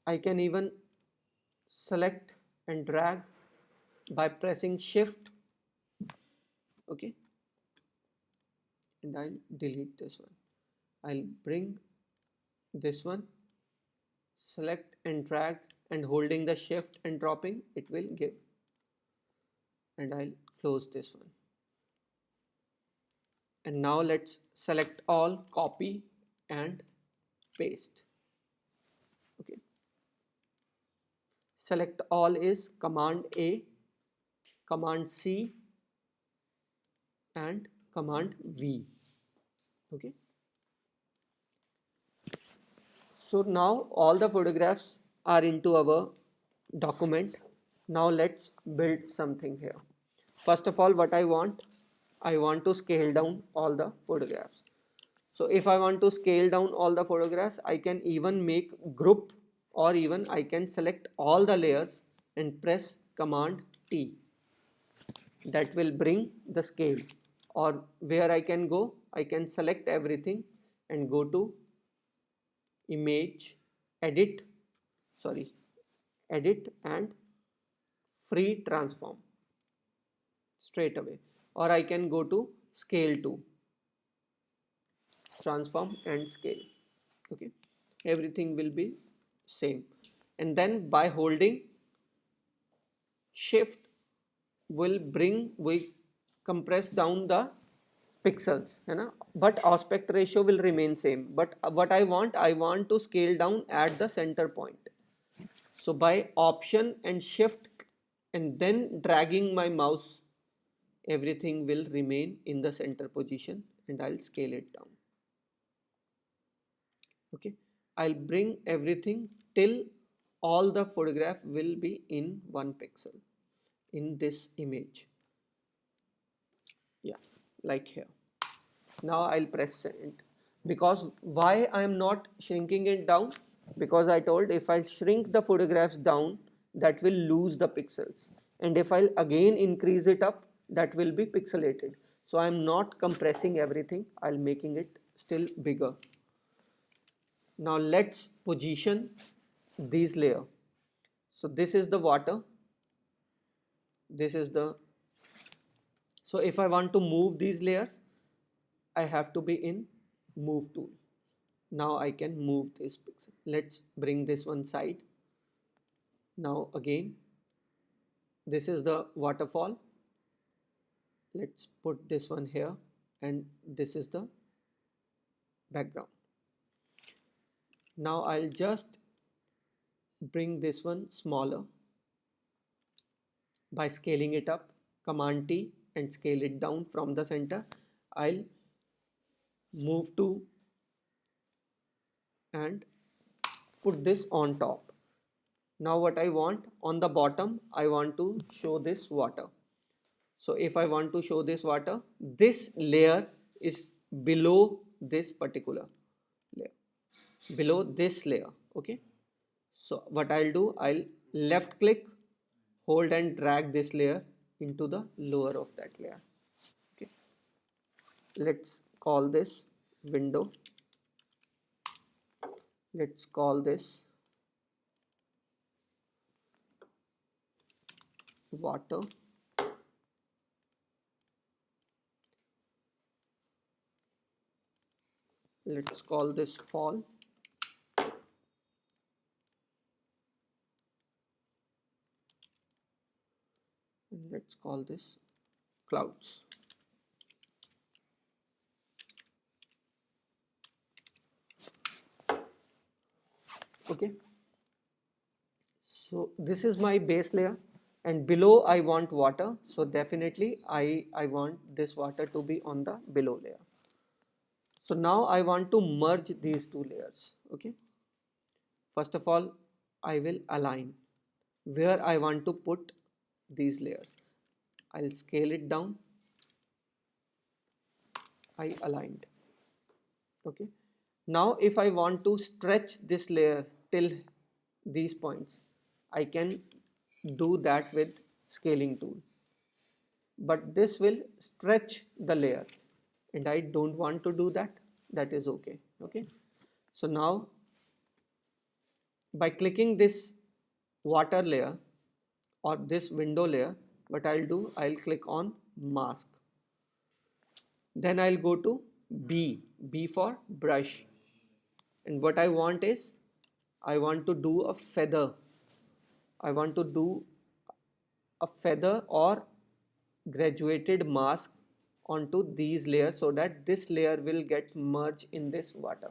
I can even select and drag by pressing shift. Okay, and I'll delete this one. I'll bring this one, select and drag, and holding the shift and dropping, it will give, and I'll close this one. And now let's select all, copy and paste. Okay, select all is Command A, Command C and Command V. Okay, so now all the photographs are into our document. Now let's build something here. First of all, what I want to scale down all the photographs. So if I want to scale down all the photographs, I can even make group, or even I can select all the layers and press Command T. That will bring the scale. Or where I can go, I can select everything and go to image, edit and free transform straight away, or I can go to scale to transform and scale. Okay, everything will be same, and then by holding shift will bring, we compress down the pixels, है ना, but aspect ratio will remain same. But what I want to scale down at the center point. So by option and shift and then dragging my mouse, everything will remain in the center position, and I'll scale it down. Okay, I'll bring everything till all the photograph will be in 1 pixel in this image. Yeah, like here. Now I'll press send. Because why I am not shrinking it down? Because I told if I shrink the photographs down, that will lose the pixels, and if I'll again increase it up, that will be pixelated. So I am not compressing everything, I'll making it still bigger. Now let's position these layer. So this is the water, this is the, so if I want to move these layers, I have to be in move tool. Now I can move this pixel. Let's bring this one side. Now again, this is the waterfall. Let's put this one here, and this is the background. Now I'll just bring this one smaller by scaling it up, Command T, and scale it down from the center. I'll move to and put this on top. Now what I want on the bottom, I want to show this water. So if I want to show this water, this layer is below this particular layer, below this layer. Okay. So what I'll do, I'll left click, hold and drag this layer into the lower of that layer. Okay. Let's call this window. Let's call this water. Let's call this fall. And let's call this clouds. Okay. So this is my base layer, and below I want water. So definitely I want this water to be on the below layer. So now I want to merge these two layers. Okay. First of all, I will align where I want to put these layers. I'll scale it down. I aligned. Okay. Now if I want to stretch this layer till these points, I can do that with scaling tool. But this will stretch the layer and I don't want to do that. That is okay. Okay. So now by clicking this water layer or this window layer, what I'll do, I'll click on mask. Then I'll go to B for brush. And what I want is, I want to do a feather. I want to do a feather or graduated mask onto these layers so that this layer will get merged in this water.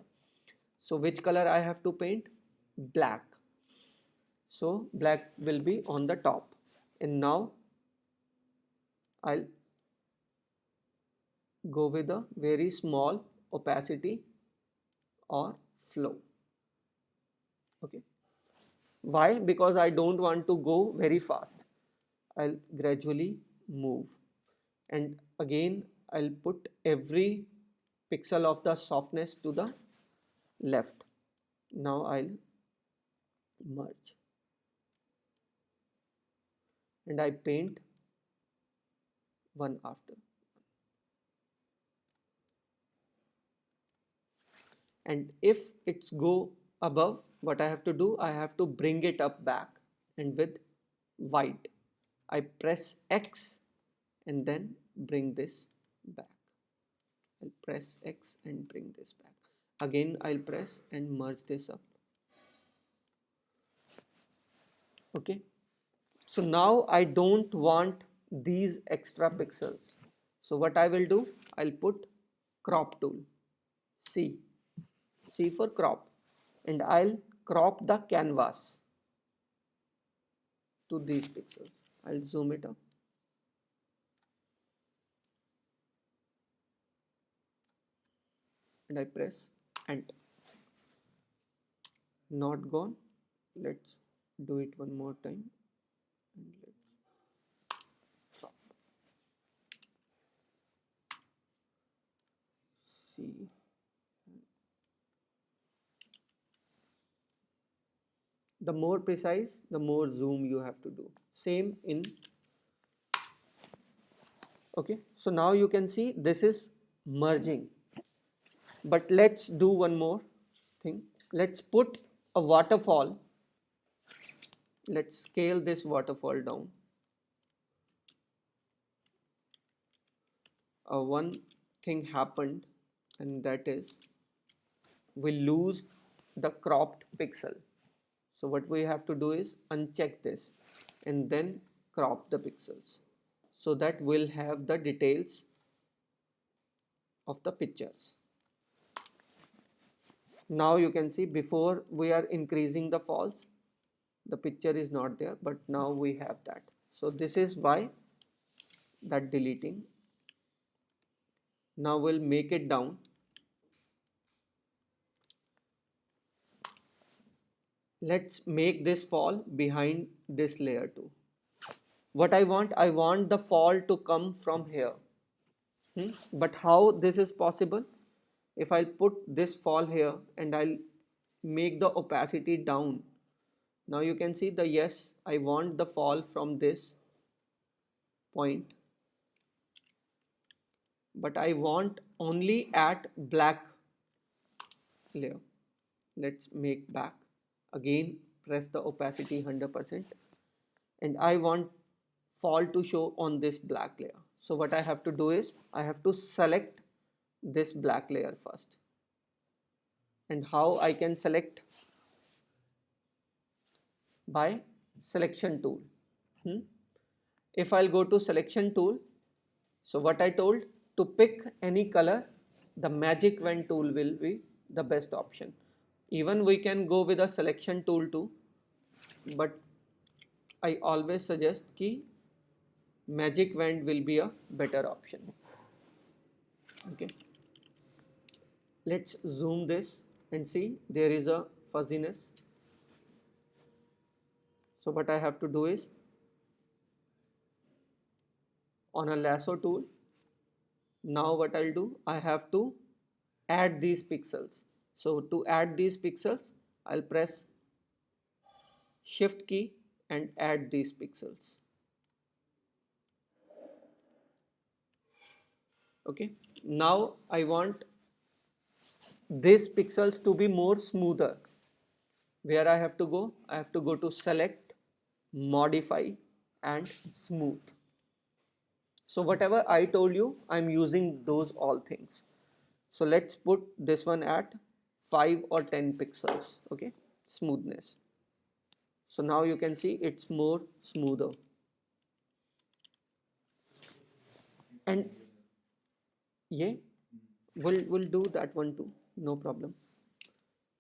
So which color I have to paint? Black. So black will be on the top. And now I'll go with a very small opacity or flow. Okay. Why? Because I don't want to go very fast. I'll gradually move. And again, I'll put every pixel of the softness to the left. Now I'll merge. And I paint one after. And if it's go above, what I have to do, I have to bring it up back, and with white I press X and then bring this back. I'll press X and bring this back. Again I'll press and merge this up. Okay. So now I don't want these extra pixels. So what I will do, I'll put crop tool. C for crop, and I'll crop the canvas to these pixels. I'll zoom it up. And I press enter. Not gone. Let's do it one more time. And let's stop. See. The more precise, the more zoom you have to do. Same in. Okay. So now you can see this is merging. But let's do one more thing. Let's put a waterfall. Let's scale this waterfall down. One thing happened, and that is we lose the cropped pixel. So what we have to do is uncheck this and then crop the pixels so that we'll have the details of the pictures. Now you can see before we are increasing the falls, the picture is not there, but now we have that. So this is why that deleting. Now we'll make it down let's make this fall behind this layer too. What I want the fall to come from here. But how this is possible? If I'll put this fall here and I'll make the opacity down, now you can see the yes, I want the fall from this point, but I want only at black layer. Let's make back. Again, press the opacity 100% and I want fall to show on this black layer. So what I have to do is I have to select this black layer first. And how I can select? By selection tool. If I'll go to selection tool, so what I told, to pick any color, the magic wand tool will be the best option. Even we can go with a selection tool too, but I always suggest ki magic wand will be a better option. Okay, let's zoom this and see there is a fuzziness. So what I have to do is on a lasso tool, now what I'll do, I have to add these pixels. So to add these pixels, I'll press shift key and add these pixels. Okay, now I want these pixels to be more smoother. Where I have to go? I have to go to select, modify and smooth. So whatever I told you, I'm using those all things. So let's put this one at 5 or 10 pixels. Okay, smoothness. So now you can see it's more smoother. And yeah, we'll do that one too, no problem.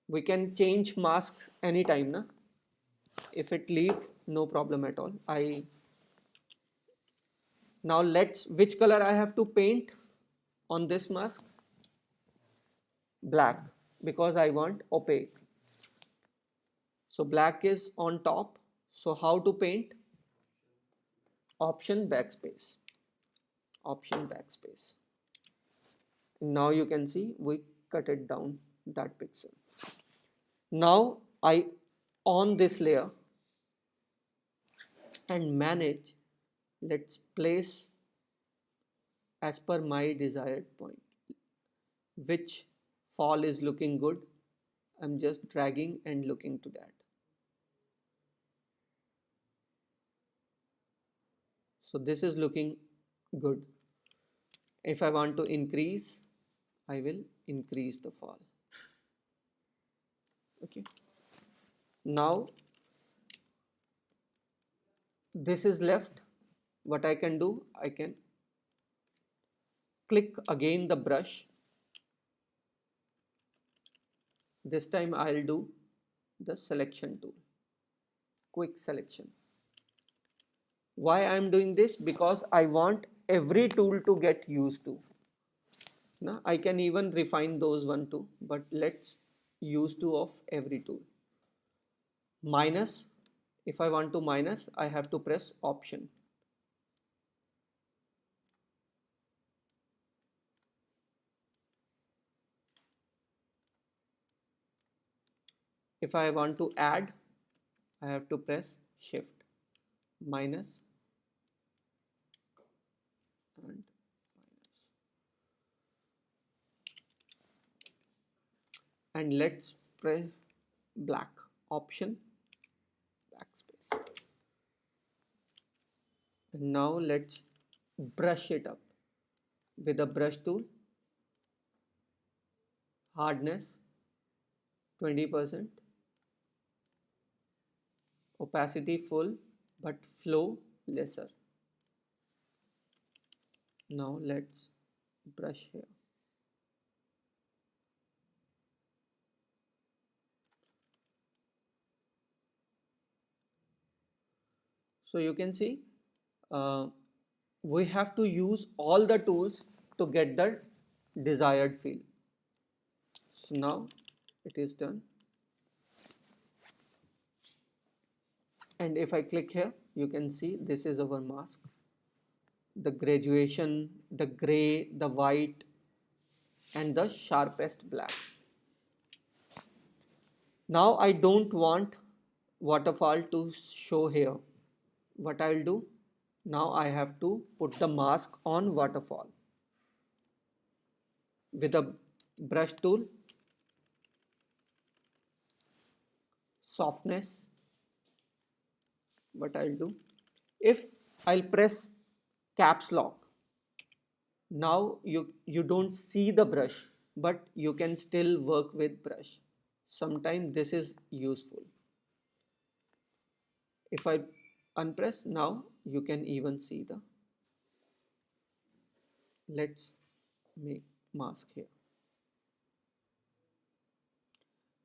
We can change masks anytime, na? If it leave, no problem at all. Now let's, which color I have to paint on this mask? Black, because I want opaque. So black is on top. So how to paint? Option backspace. Option backspace. Now you can see we cut it down that pixel. Now I on this layer and manage, let's place as per my desired point. Which fall is looking good? I'm just dragging and looking to that. So this is looking good. If I want to increase, I will increase the fall. Okay. Now this is left. What I can do, I can click again the brush. This time I'll do the selection tool, quick selection. Why I am doing this? Because I want every tool to get used to. Now I can even refine those one too, but let's use to of every tool. Minus, if I want to minus, I have to press option. If I want to add, I have to press shift, minus and minus. And let's press black, option, backspace. And now let's brush it up with a brush tool, hardness 20%, opacity full but flow lesser. Now let's brush here. So you can see we have to use all the tools to get the desired feel. So now it is done. And if I click here, you can see this is our mask. The graduation, the gray, the white, and the sharpest black. Now I don't want waterfall to show here. What I'll do, now I have to put the mask on waterfall. With a brush tool, softness, what I'll do, if I'll press caps lock, now you don't see the brush, but you can still work with brush. Sometimes this is useful. If I unpress, now you can even see the, let's make mask here.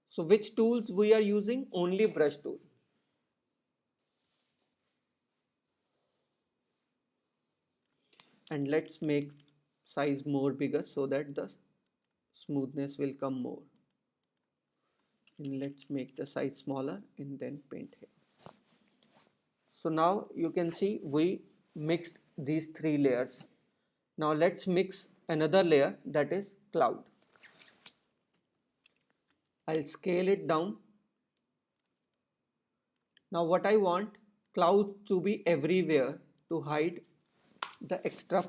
So which tools we are using? Only brush tool. And let's make size more bigger so that the smoothness will come more. And let's make the size smaller and then paint here. So now you can see we mixed these three layers. Now let's mix another layer, that is cloud. I'll scale it down. Now what I want, cloud to be everywhere to hide the extra,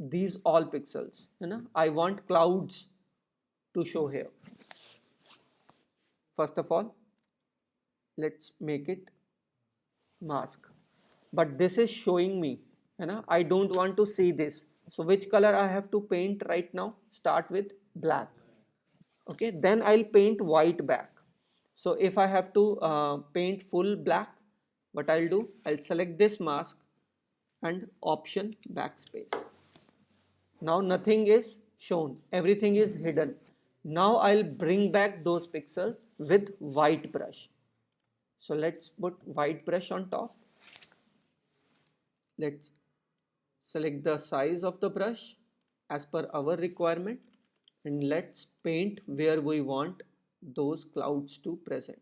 these all pixels. I want clouds to show here. First of all, let's make it mask. But this is showing me, I don't want to see this. So which color I have to paint right now? Start with black. Okay, then I'll paint white back. So if I have to paint full black, what I'll do, I'll select this mask and option backspace. Now nothing is shown, everything is hidden. Now I'll bring back those pixels with white brush. So let's put white brush on top. Let's select the size of the brush as per our requirement, and let's paint where we want those clouds to present.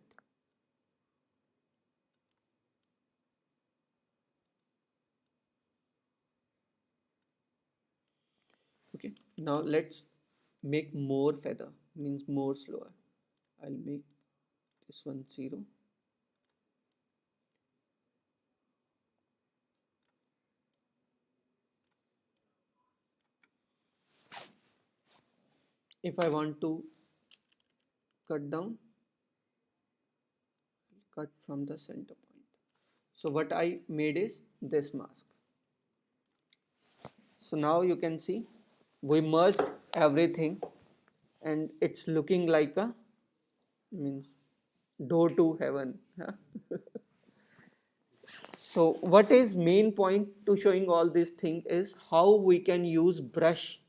Okay, now let's make more feather, means more slower. I'll make this one 0. If I want to cut down, cut from the center point. So what I made is this mask. So now you can see we merged everything and it's looking like a, means, door to heaven. So what is main point to showing all these things is how we can use brush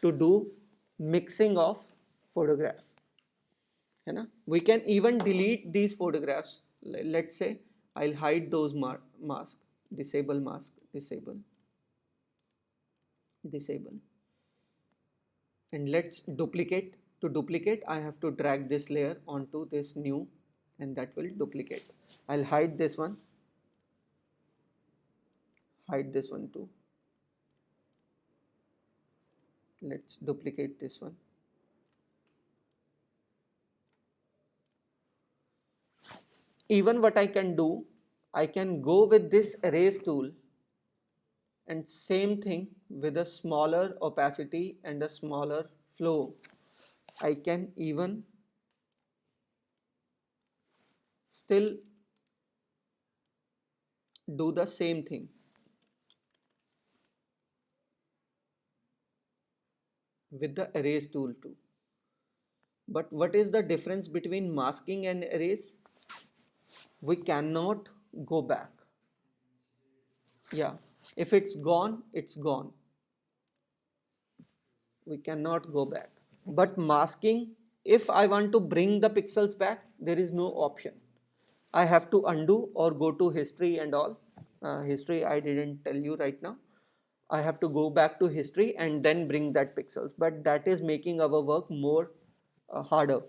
to do mixing of photograph. We can even delete these photographs. Let's say I'll hide those mask, disable mask, disable, disable, and let's duplicate. To duplicate, I have to drag this layer onto this new, and that will duplicate. I'll hide this one, hide this one too. Let's duplicate this one. Even what I can do, I can go with this erase tool and same thing with a smaller opacity and a smaller flow. I can even still do the same thing. With the erase tool too. But what is the difference between masking and erase? We cannot go back. Yeah, if it's gone, it's gone. We cannot go back. But masking, if I want to bring the pixels back, there is no option. I have to undo or go to history and all. History I didn't tell you right now. I have to go back to history and then bring that pixels, but that is making our work more harder.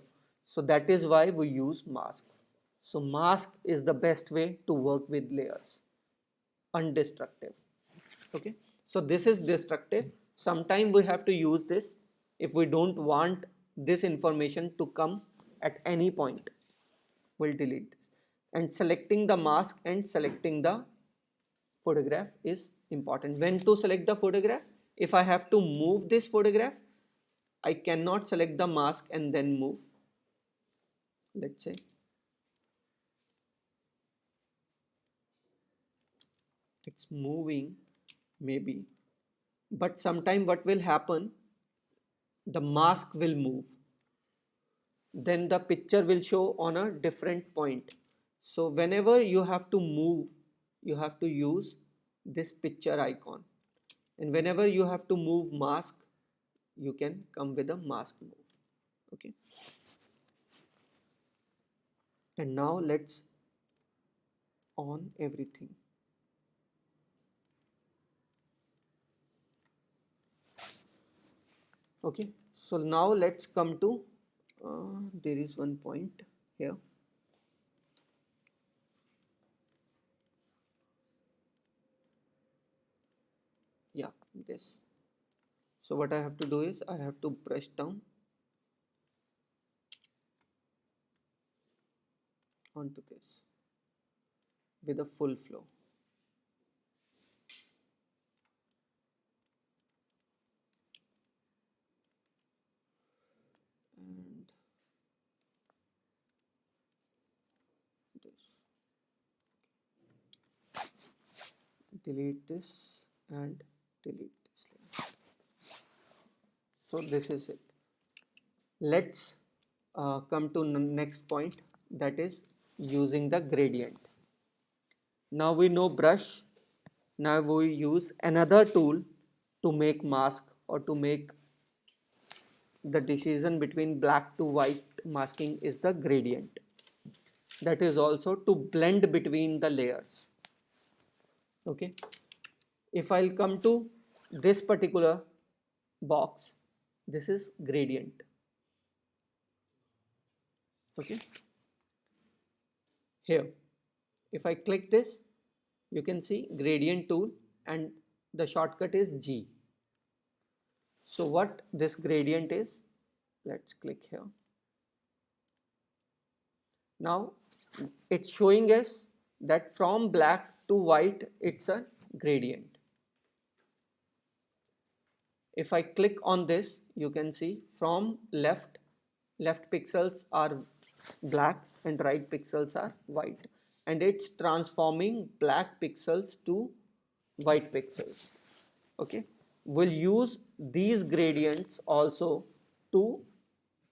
So that is why we use mask. So mask is the best way to work with layers, undestructive. Okay, so this is destructive. Sometime we have to use this if we don't want this information to come at any point. We'll delete this. And selecting the mask and selecting the photograph is important. When to select the photograph? If I have to move this photograph, I cannot select the mask and then move. Let's say it's moving maybe, but sometime what will happen, the mask will move, then the picture will show on a different point. So whenever you have to move, you have to use this picture icon, and whenever you have to move mask, you can come with a mask move. Okay, and now let's on everything. Okay, so now let's come to there is one point here. Yeah, this. So what I have to do is I have to brush down onto this with a full flow. And this. Delete this and delete this layer. So this is it. Let's come to next point, that is using the gradient. Now we know brush. Now we use another tool to make mask or to make the decision between black to white masking is the gradient. That is also to blend between the layers. Okay, if I'll come to this particular box, this is gradient. Okay, here if I click this, you can see gradient tool and the shortcut is G. So what this gradient is, let's click here. Now it's showing us that from black to white it's a gradient. If I click on this, you can see from left pixels are black and right pixels are white, and it's transforming black pixels to white pixels. Okay, we'll use these gradients also to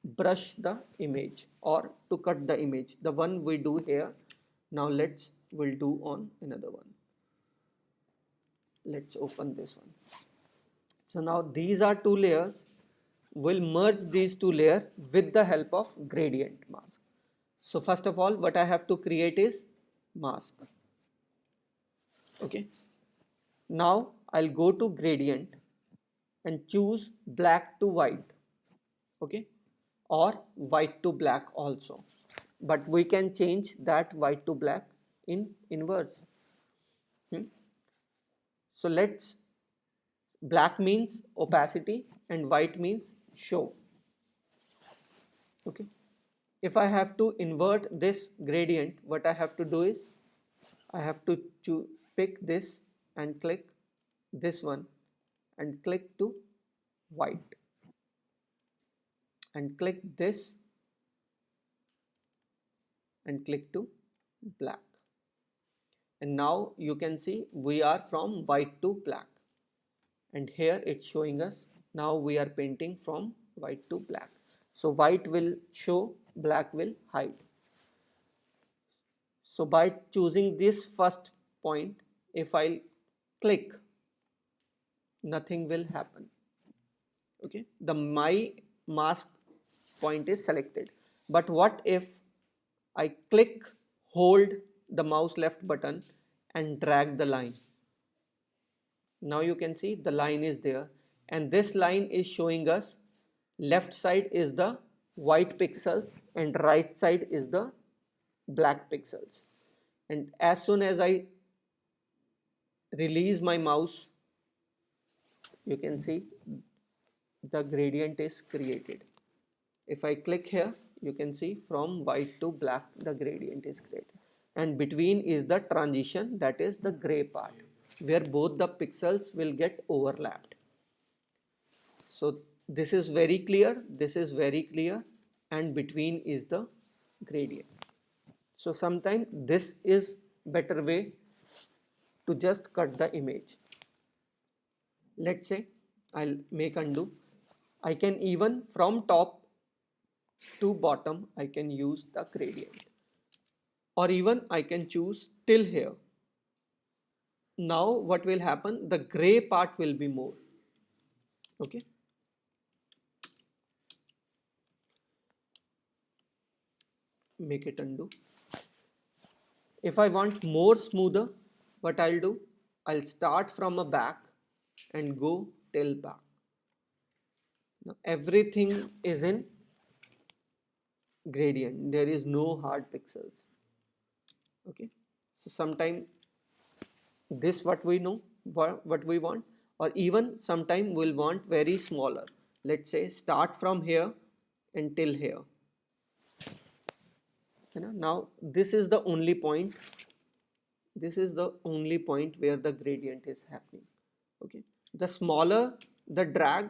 brush the image or to cut the image, the one we do here. Now we'll do on another one. Let's open this one. So now these are two layers. We'll merge these two layers with the help of gradient mask. So first of all, what I have to create is mask. Okay, now I'll go to gradient and choose black to white. Okay, or white to black also, but we can change that white to black in inverse. So let's, black means opacity and white means show. Okay, if I have to invert this gradient, what I have to do is I have to pick this and click this one and click to white and click this and click to black, and now you can see we are from white to black, and here it's showing us now we are painting from white to black. So white will show, black will hide. So by choosing this first point, if I click, nothing will happen. Okay, the my mask point is selected. But what if I click, hold the mouse left button and drag the line? Now you can see the line is there, and this line is showing us left side is the white pixels and right side is the black pixels, and as soon as I release my mouse, you can see the gradient is created. If I click here, you can see from white to black the gradient is created, and between is the transition, that is the gray part where both the pixels will get overlapped. So this is very clear, this is very clear, and between is the gradient. So sometimes this is better way to just cut the image. Let's say I'll make undo. I can even from top to bottom I can use the gradient, or even I can choose till here. Now what will happen, the gray part will be more. Okay, make it undo. If I want more smoother, what I'll do, I'll start from a back and go till back. Now everything is in gradient, there is no hard pixels. Okay, so sometime this what we know, what we want, or even sometime we'll want very smaller. Let's say start from here until here. Now this is the only point, this is the only point where the gradient is happening. Okay, the smaller the drag,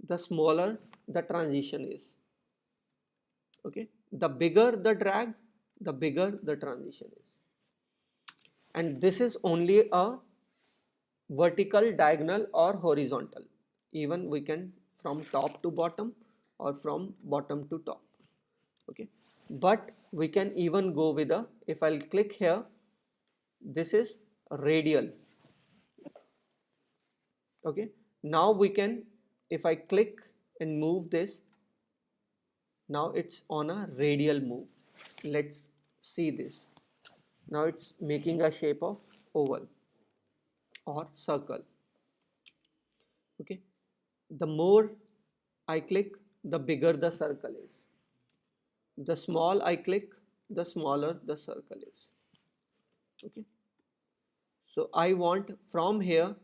the smaller the transition is. Okay, the bigger the drag, the bigger the transition is. And this is only a vertical, diagonal, or horizontal. Even we can from top to bottom or from bottom to top. Okay, but we can even go with a, if I'll click here, this is radial. Okay, now we can, if I click and move this, now it's on a radial move. Let's see this. Now it's making a shape of oval or circle. Okay, the more I click, the bigger the circle is. The small I click, the smaller the circle is. Okay, so I want from here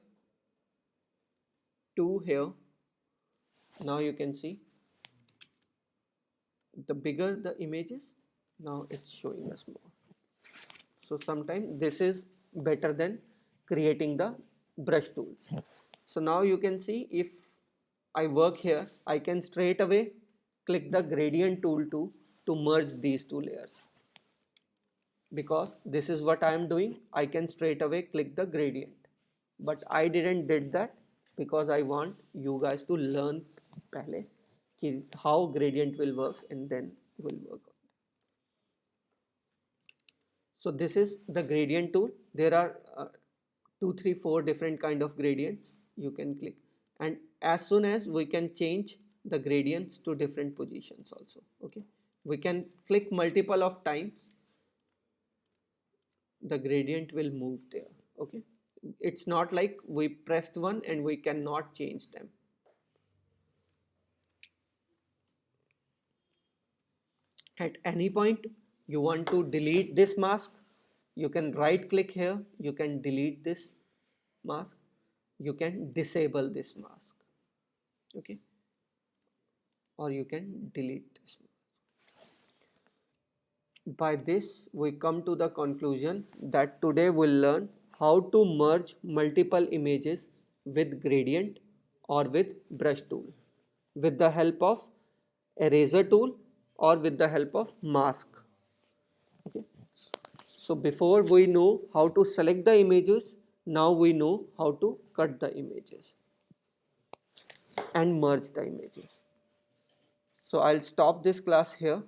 to here. Now you can see the bigger the image is, now it's showing us more. So sometimes this is better than creating the brush tools. So now you can see, if I work here, I can straight away click the gradient tool to merge these two layers. Because this is what I am doing, I can straight away click the gradient. But I didn't did that because I want you guys to learn pehle how gradient will work, and then will work. So this is the gradient tool. There are 2, 3, 4 different kind of gradients you can click, and as soon as we can change the gradients to different positions also. Okay, we can click multiple of times, the gradient will move there. Okay, it's not like we pressed one and we cannot change them. At any point you want to delete this mask, you can right click here, you can delete this mask, you can disable this mask. Okay, or you can delete this mask. By this we come to the conclusion that today we'll learn how to merge multiple images with gradient or with brush tool, with the help of eraser tool or with the help of mask. Okay, so before we know how to select the images, now we know how to cut the images and merge the images. So I'll stop this class here.